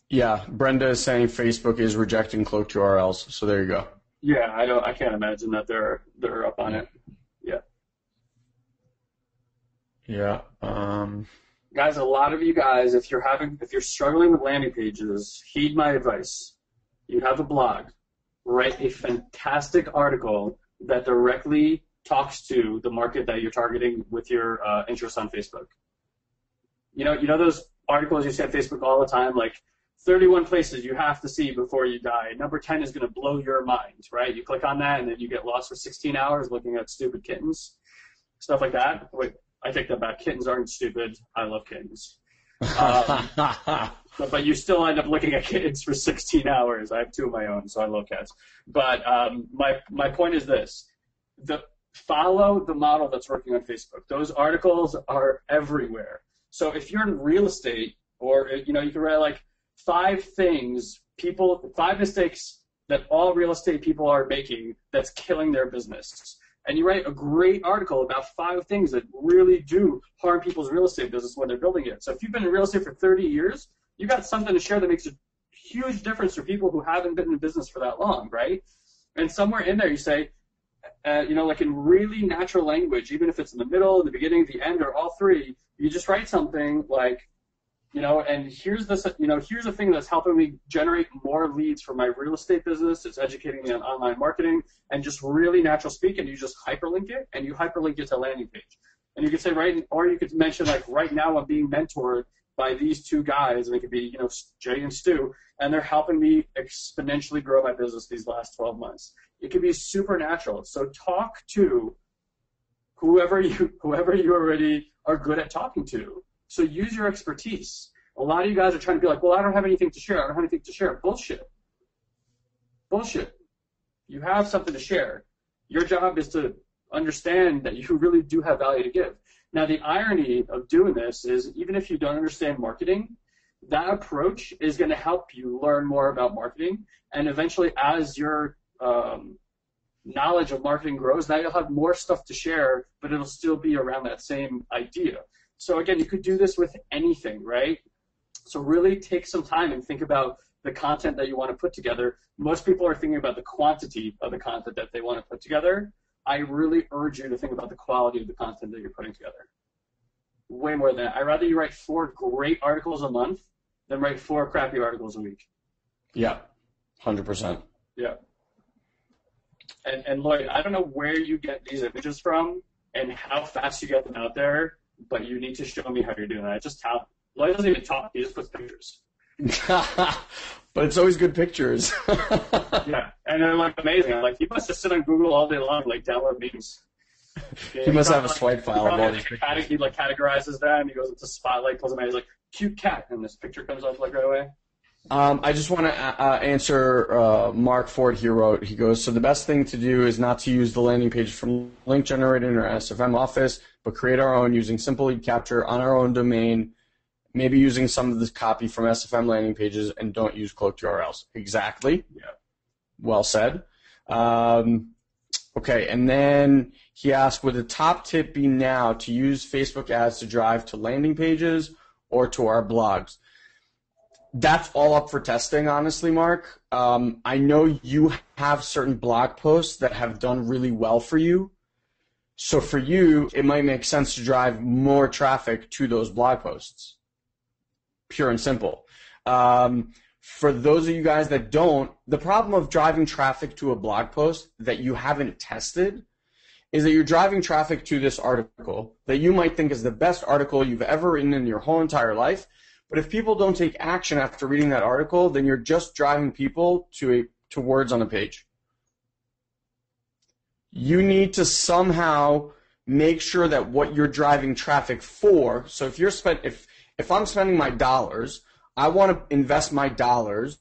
Yeah, Brenda is saying Facebook is rejecting cloaked URLs, so there you go.
Yeah, I can't imagine that they're up on it. Yeah.
Yeah.
Guys, a lot of you guys, if you're struggling with landing pages, heed my advice. You have a blog, write a fantastic article that directly talks to the market that you're targeting with your interest on Facebook. You know those articles you see on Facebook all the time, like 31 places you have to see before you die. Number 10 is going to blow your mind, right? You click on that and then you get lost for 16 hours looking at stupid kittens, stuff like that. Wait, I take that back. Kittens aren't stupid. I love kittens. But you still end up looking at kittens for 16 hours. I have 2 of my own, so I love cats. But my point is this. Follow the model that's working on Facebook. Those articles are everywhere. So if you're in real estate, or you can write like 5 mistakes that all real estate people are making that's killing their business. And you write a great article about 5 things that really do harm people's real estate business when they're building it. So if you've been in real estate for 30 years, you got something to share that makes a huge difference for people who haven't been in business for that long, right? And somewhere in there you say, like in really natural language, even if it's in the middle, the beginning, the end, or all 3, you just write something like, and here's the thing that's helping me generate more leads for my real estate business. It's educating me on online marketing, and just really natural speak, and you just hyperlink it, and you hyperlink it to a landing page. And you could say, or you could mention like, right now I'm being mentored by these 2 guys, and it could be, Jay and Stu, and they're helping me exponentially grow my business these last 12 months. It could be supernatural. So talk to whoever you already are good at talking to. So use your expertise. A lot of you guys are trying to be like, well, I don't have anything to share. Bullshit. You have something to share. Your job is to understand that you really do have value to give. Now, the irony of doing this is, even if you don't understand marketing, that approach is going to help you learn more about marketing. And eventually, as your knowledge of marketing grows, now you'll have more stuff to share, but it'll still be around that same idea. So again, you could do this with anything, right? So really take some time and think about the content that you want to put together. Most people are thinking about the quantity of the content that they want to put together. I really urge you to think about the quality of the content that you're putting together. Way more than that. I'd rather you write 4 great articles a month than write 4 crappy articles a week.
Yeah, 100%.
Yeah. And Lloyd, I don't know where you get these images from and how fast you get them out there, but you need to show me how you're doing that. Just talent. Lloyd doesn't even talk. He just puts pictures.
But it's always good pictures.
Yeah, and they're like amazing. I'm like, he must just sit on Google all day long, like download memes.
He must have a swipe file of all these pictures.
He like categorizes them. He goes into Spotlight, pulls them out. He's like, cute cat, and this picture comes up like right away.
I just want to answer Mark Ford. He goes, so the best thing to do is not to use the landing page from link generator in our SFM office, but create our own using simple lead capture on our own domain, maybe using some of this copy from SFM landing pages, and don't use cloaked URLs. Exactly.
Yeah.
Well said. Okay, and then he asked, would the top tip be now to use Facebook ads to drive to landing pages or to our blogs? That's all up for testing, honestly, Mark. I know you have certain blog posts that have done really well for you. So for you, it might make sense to drive more traffic to those blog posts. Pure and simple. For those of you guys that don't, the problem of driving traffic to a blog post that you haven't tested is that you're driving traffic to this article that you might think is the best article you've ever written in your whole entire life. But if people don't take action after reading that article, then you're just driving people to words on a page. You need to somehow make sure that what you're driving traffic for, so if I'm spending my dollars, I want to invest my dollars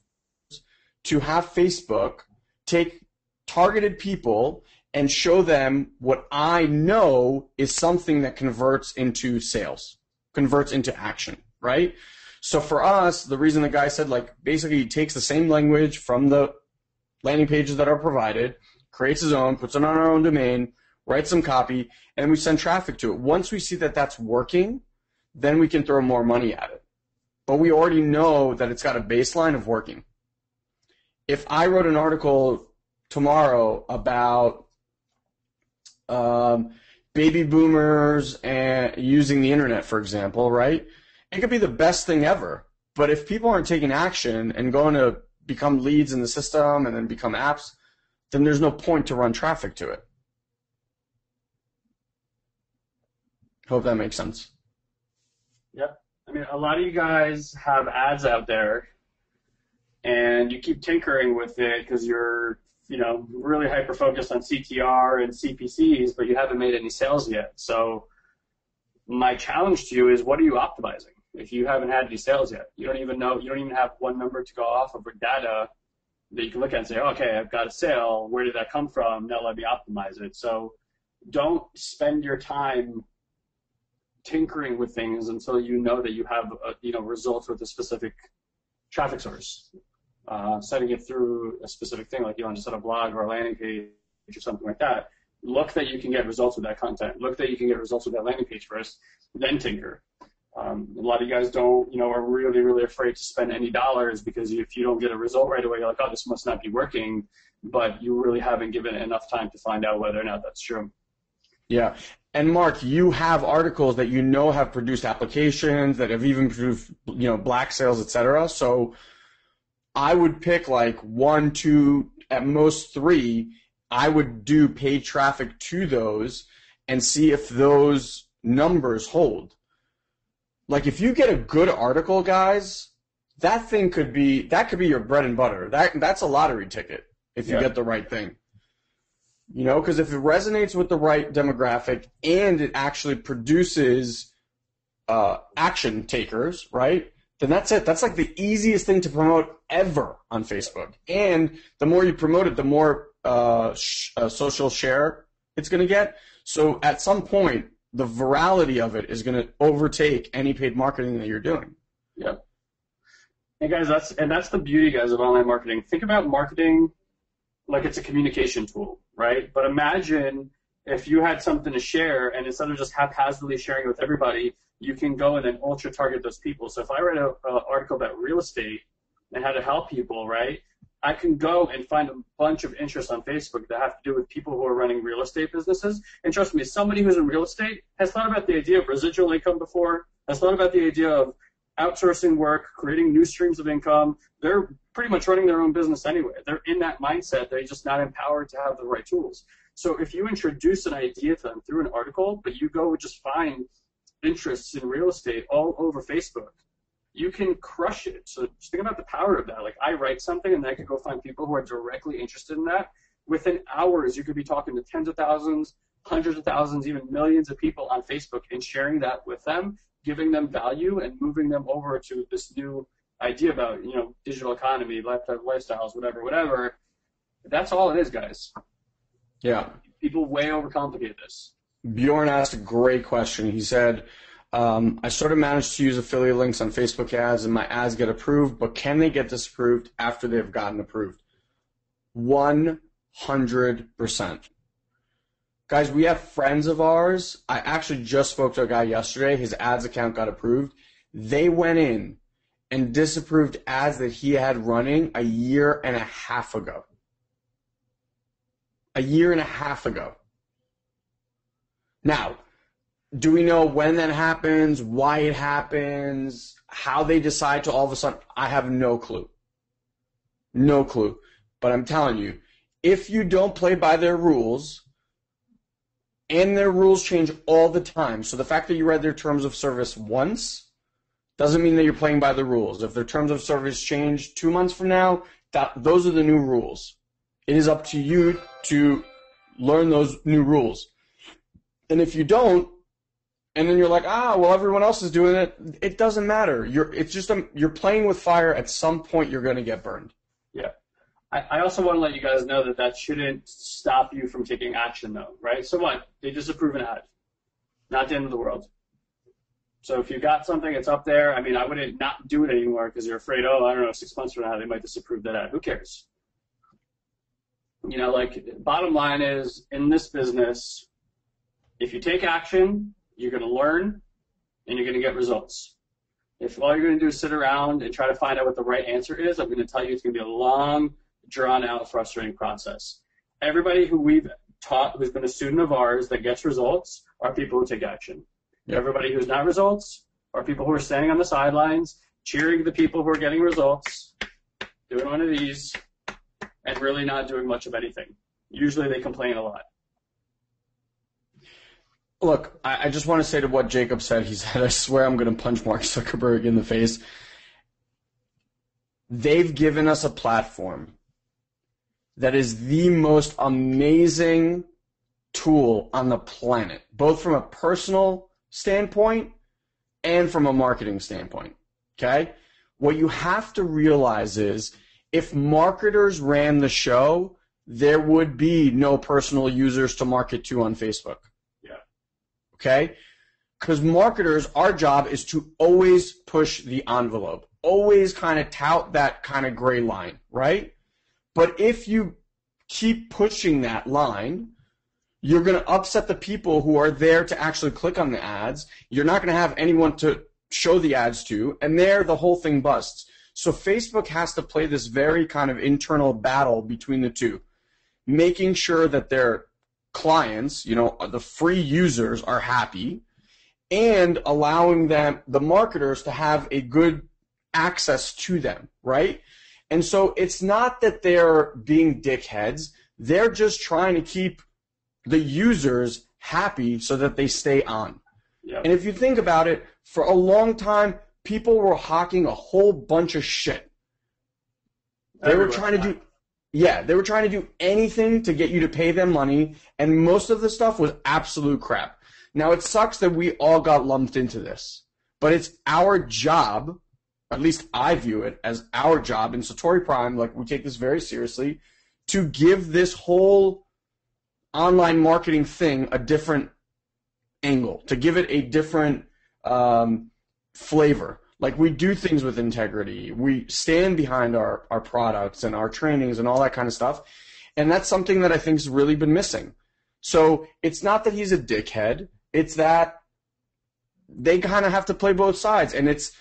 to have Facebook take targeted people and show them what I know is something that converts into sales, converts into action, right? So for us, the reason the guy said, like, basically he takes the same language from the landing pages that are provided, creates his own, puts it on our own domain, writes some copy, and we send traffic to it. Once we see that that's working, then we can throw more money at it. But we already know that it's got a baseline of working. If I wrote an article tomorrow about baby boomers and using the internet, for example, right? It could be the best thing ever. But if people aren't taking action and going to become leads in the system and then become apps, then there's no point to run traffic to it. Hope that makes sense.
Yep. I mean, a lot of you guys have ads out there, and you keep tinkering with it because you're, really hyper-focused on CTR and CPCs, but you haven't made any sales yet. So my challenge to you is, what are you optimizing? If you haven't had any sales yet, you don't even have one number to go off of or data that you can look at and say, okay, I've got a sale. Where did that come from? Now let me optimize it. So don't spend your time tinkering with things until you know that you have results with a specific traffic source. Setting it through a specific thing, like you want to set a blog or a landing page or something like that. Look that you can get results with that content. Look that you can get results with that landing page first, then tinker. A lot of you guys are really, really afraid to spend any dollars because if you don't get a result right away, you're like, oh, this must not be working, but you really haven't given it enough time to find out whether or not that's true.
Yeah. And Mark, you have articles that have produced applications that have even produced, black sales, et cetera. So I would pick like 1, 2, at most 3. I would do paid traffic to those and see if those numbers hold. Like if you get a good article, guys, that could be your bread and butter. That's a lottery ticket if you get the right thing. Because if it resonates with the right demographic and it actually produces action takers, right? Then that's it. That's like the easiest thing to promote ever on Facebook. And the more you promote it, the more social share it's going to get. So at some point, the virality of it is going to overtake any paid marketing that you're doing.
Yep. Hey guys, that's the beauty, guys, of online marketing. Think about marketing like it's a communication tool, right? But imagine if you had something to share, and instead of just haphazardly sharing it with everybody, you can go and then ultra target those people. So if I read an article about real estate and how to help people, right, I can go and find a bunch of interests on Facebook that have to do with people who are running real estate businesses. And trust me, somebody who's in real estate has thought about the idea of residual income before, has thought about the idea of outsourcing work, creating new streams of income. They're pretty much running their own business anyway. They're in that mindset. They're just not empowered to have the right tools. So if you introduce an idea to them through an article, but you go just find interests in real estate all over Facebook, you can crush it. So just think about the power of that. Like I write something and then I can go find people who are directly interested in that. Within hours, you could be talking to tens of thousands, hundreds of thousands, even millions of people on Facebook and sharing that with them, giving them value and moving them over to this new idea about, digital economy, lifestyles, whatever. That's all it is, guys.
Yeah.
People way overcomplicate this.
Bjorn asked a great question. He said, I sort of managed to use affiliate links on Facebook ads and my ads get approved, but can they get disapproved after they've gotten approved? 100%. Guys, we have friends of ours. I actually just spoke to a guy yesterday. His ads account got approved. They went in and disapproved ads that he had running a year and a half ago. Now, do we know when that happens, why it happens, how they decide to all of a sudden? I have no clue. No clue. But I'm telling you, if you don't play by their rules, and their rules change all the time, so the fact that you read their terms of service once doesn't mean that you're playing by the rules. If their terms of service change 2 months from now, those are the new rules. It is up to you to learn those new rules. And if you don't, and then you're like, well, everyone else is doing it, it doesn't matter. You're playing with fire. At some point, you're going to get burned.
Yeah. I also want to let you guys know that shouldn't stop you from taking action, though, right? So what? They disapprove an ad. Not the end of the world. So if you got something, it's up there. I mean, I wouldn't not do it anymore because you're afraid, I don't know, 6 months from now, they might disapprove that ad. Who cares? Bottom line is, in this business, if you take action, you're going to learn, and you're going to get results. If all you're going to do is sit around and try to find out what the right answer is, I'm going to tell you it's going to be a long drawn-out, frustrating process. Everybody who we've taught who's been a student of ours that gets results are people who take action.
Yep.
Everybody who's not results are people who are standing on the sidelines, cheering the people who are getting results, doing one of these, and really not doing much of anything. Usually they complain a lot.
Look, I just want to say to what Jacob said. He said, I swear I'm going to punch Mark Zuckerberg in the face. They've given us a platform that is the most amazing tool on the planet, both from a personal standpoint and from a marketing standpoint, okay? What you have to realize is if marketers ran the show, there would be no personal users to market to on Facebook.
Yeah.
Okay? Because marketers, our job is to always push the envelope, always kind of tout that kind of gray line, right? But if you keep pushing that line, you're going to upset the people who are there to actually click on the ads. You're not going to have anyone to show the ads to, and there the whole thing busts. So Facebook has to play this very kind of internal battle between the two, making sure that their clients, the free users, are happy, and allowing them, the marketers, to have a good access to them, right? And so it's not that they're being dickheads. They're just trying to keep the users happy so that they stay on.
Yep.
And if you think about it, for a long time, people were hawking a whole bunch of shit. They were trying to do anything to get you to pay them money, and most of the stuff was absolute crap. Now, it sucks that we all got lumped into this, but it's our job, at least I view it as our job in Satori Prime, like we take this very seriously, to give this whole online marketing thing a different angle, to give it a different flavor. Like, we do things with integrity. We stand behind our products and our trainings and all that kind of stuff. And that's something that I think has really been missing. So it's not that he's a dickhead. It's that they kind of have to play both sides. And it's,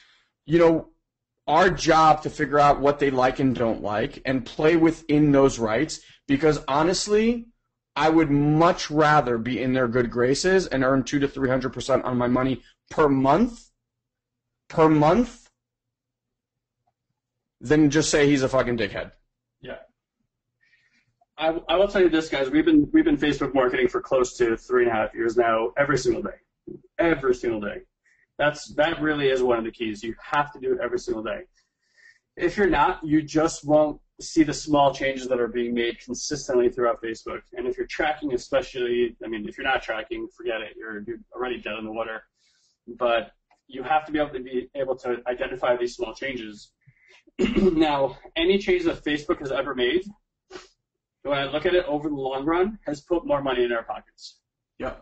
our job to figure out what they like and don't like and play within those rights. Because honestly, I would much rather be in their good graces and earn 200 to 300% on my money per month than just say he's a fucking dickhead.
Yeah. I will tell you this, guys. We've been Facebook marketing for close to 3.5 years now, every single day. Every single day. That really is one of the keys. You have to do it every single day. If you're not, you just won't see the small changes that are being made consistently throughout Facebook. And if you're tracking, especially, if you're not tracking, forget it. You're already dead in the water. But you have to be able to identify these small changes. Now, any change that Facebook has ever made, when I look at it over the long run, has put more money in our pockets.
Yeah.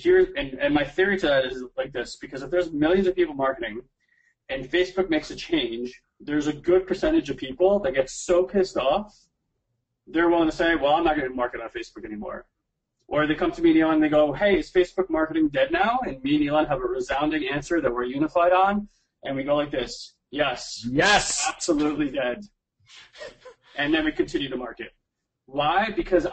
And my theory to that is like this, because if there's millions of people marketing and Facebook makes a change, there's a good percentage of people that get so pissed off, they're willing to say, well, I'm not going to market on Facebook anymore. Or they come to me and Elon and they go, hey, is Facebook marketing dead now? And me and Elon have a resounding answer that we're unified on. And we go like this, yes.
Yes.
Absolutely dead. And then we continue to market. Why? Because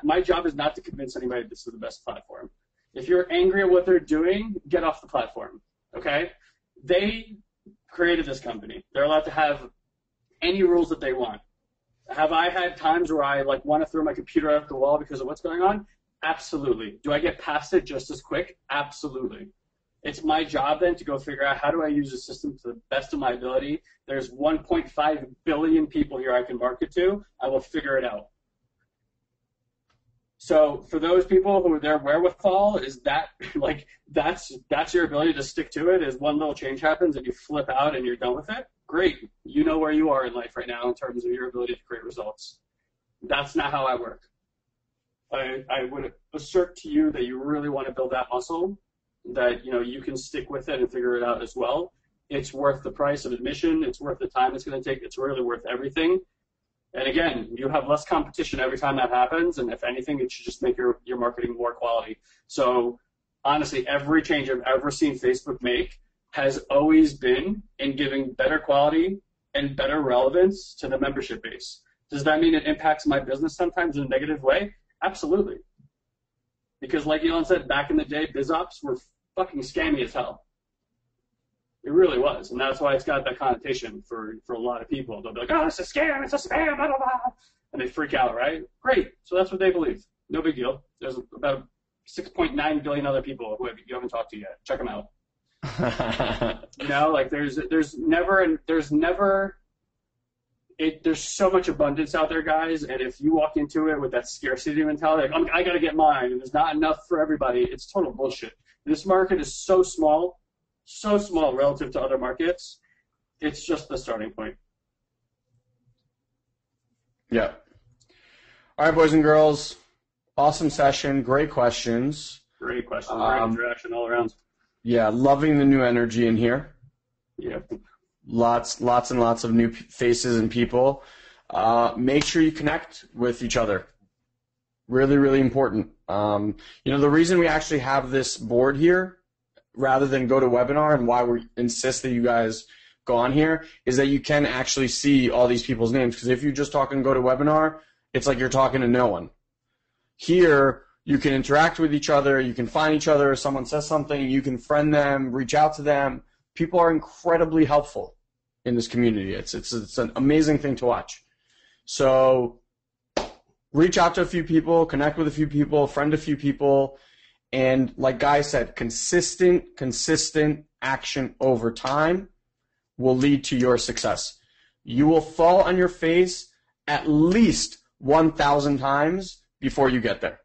my job is not to convince anybody this is the best platform. If you're angry at what they're doing, get off the platform, okay? They created this company. They're allowed to have any rules that they want. Have I had times where I want to throw my computer out the wall because of what's going on? Absolutely. Do I get past it just as quick? Absolutely. It's my job then to go figure out how do I use the system to the best of my ability. There's 1.5 billion people here I can market to. I will figure it out. So for those people who their wherewithal is that that's your ability to stick to it, is one little change happens and you flip out and you're done with it, great. You know where you are in life right now in terms of your ability to create results. That's not how I work. I would assert to you that you really want to build that muscle, that you can stick with it and figure it out as well. It's worth the price of admission. It's worth the time it's going to take. It's really worth everything. And again, you have less competition every time that happens, and if anything, it should just make your marketing more quality. So honestly, every change I've ever seen Facebook make has always been in giving better quality and better relevance to the membership base, Does that mean it impacts my business sometimes in a negative way? Absolutely. Because like Elon said, back in the day, biz ops were fucking scammy as hell. It really was. And that's why it's got that connotation for a lot of people. They'll be like, oh, it's a scam, it's a spam, blah, blah, blah. And they freak out, right? Great. So that's what they believe. No big deal. There's about 6.9 billion other people who you haven't talked to yet. Check them out. You know, like there's so much abundance out there, guys, and if you walk into it with that scarcity mentality, like, I got to get mine, and there's not enough for everybody, it's total bullshit. This market is so small relative to other markets. It's just the starting point.
Yeah. All right, boys and girls. Awesome session. Great questions.
Great questions. Great interaction all around.
Yeah, loving the new energy in here.
Yeah.
Lots and lots of new faces and people. Make sure you connect with each other. Really, really important. The reason we actually have this board here rather than go to webinar and why we insist that you guys go on here is that you can actually see all these people's names. Because if you just talk and go to webinar, it's like you're talking to no one. Here, you can interact with each other. You can find each other. If someone says something, you can friend them, reach out to them. People are incredibly helpful in this community. It's an amazing thing to watch. So reach out to a few people, connect with a few people, friend a few people, and like Guy said, consistent action over time will lead to your success. You will fall on your face at least 1,000 times before you get there.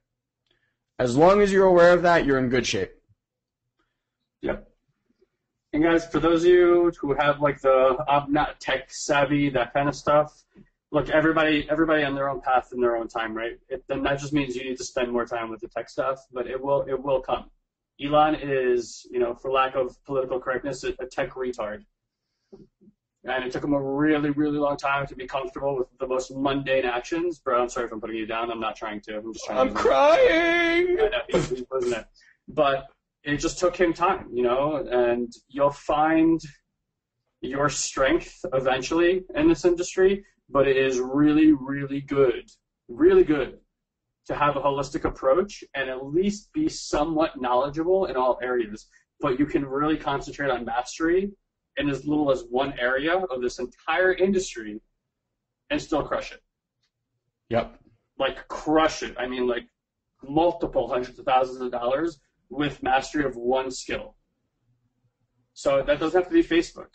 As long as you're aware of that, you're in good shape.
Yep. And guys, for those of you who have like I'm not tech savvy, that kind of stuff, look, everybody on their own path in their own time, right? Then that just means you need to spend more time with the tech stuff, but it will come. Elon is, for lack of political correctness, a tech retard. And it took him a really, really long time to be comfortable with the most mundane actions. Bro, I'm sorry if I'm putting you down. I'm not trying to. I'm just trying
I'm crying!
I know, he's losing it. But it just took him time, and you'll find your strength eventually in this industry, but it is really, really good to have a holistic approach and at least be somewhat knowledgeable in all areas. But you can really concentrate on mastery in as little as one area of this entire industry and still crush it.
Yep.
Like crush it. I mean, like multiple hundreds of thousands of dollars with mastery of one skill. So that doesn't have to be Facebook.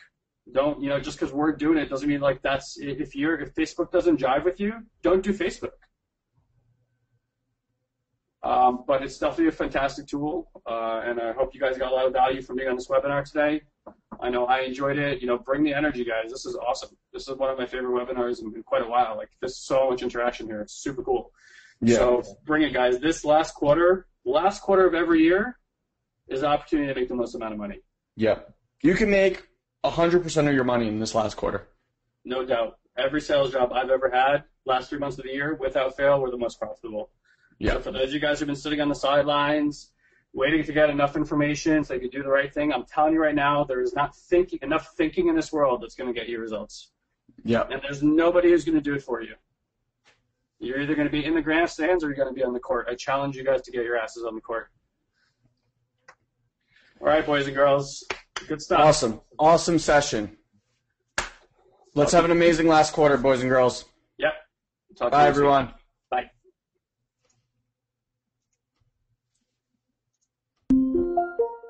Don't, just because we're doing it doesn't mean like that's, if Facebook doesn't jive with you, don't do Facebook. But it's definitely a fantastic tool, and I hope you guys got a lot of value from being on this webinar today. I know I enjoyed it. Bring the energy, guys. This is awesome. This is one of my favorite webinars in quite a while. Like, there's so much interaction here. It's super cool. Yeah. So bring it, guys. This last quarter of every year is an opportunity to make the most amount of money.
Yeah. You can make 100% of your money in this last quarter.
No doubt. Every sales job I've ever had, last 3 months of the year, without fail, were the most profitable. Yeah. So for those of you guys who've been sitting on the sidelines, waiting to get enough information so you can do the right thing, I'm telling you right now, there is not enough thinking in this world that's going to get you results. Yeah. And there's nobody who's going to do it for you. You're either going to be in the grandstands or you're going to be on the court. I challenge you guys to get your asses on the court. All right, boys and girls. Good stuff.
Awesome session. Let's have an amazing last quarter, boys and girls.
Yep.
Bye, everyone.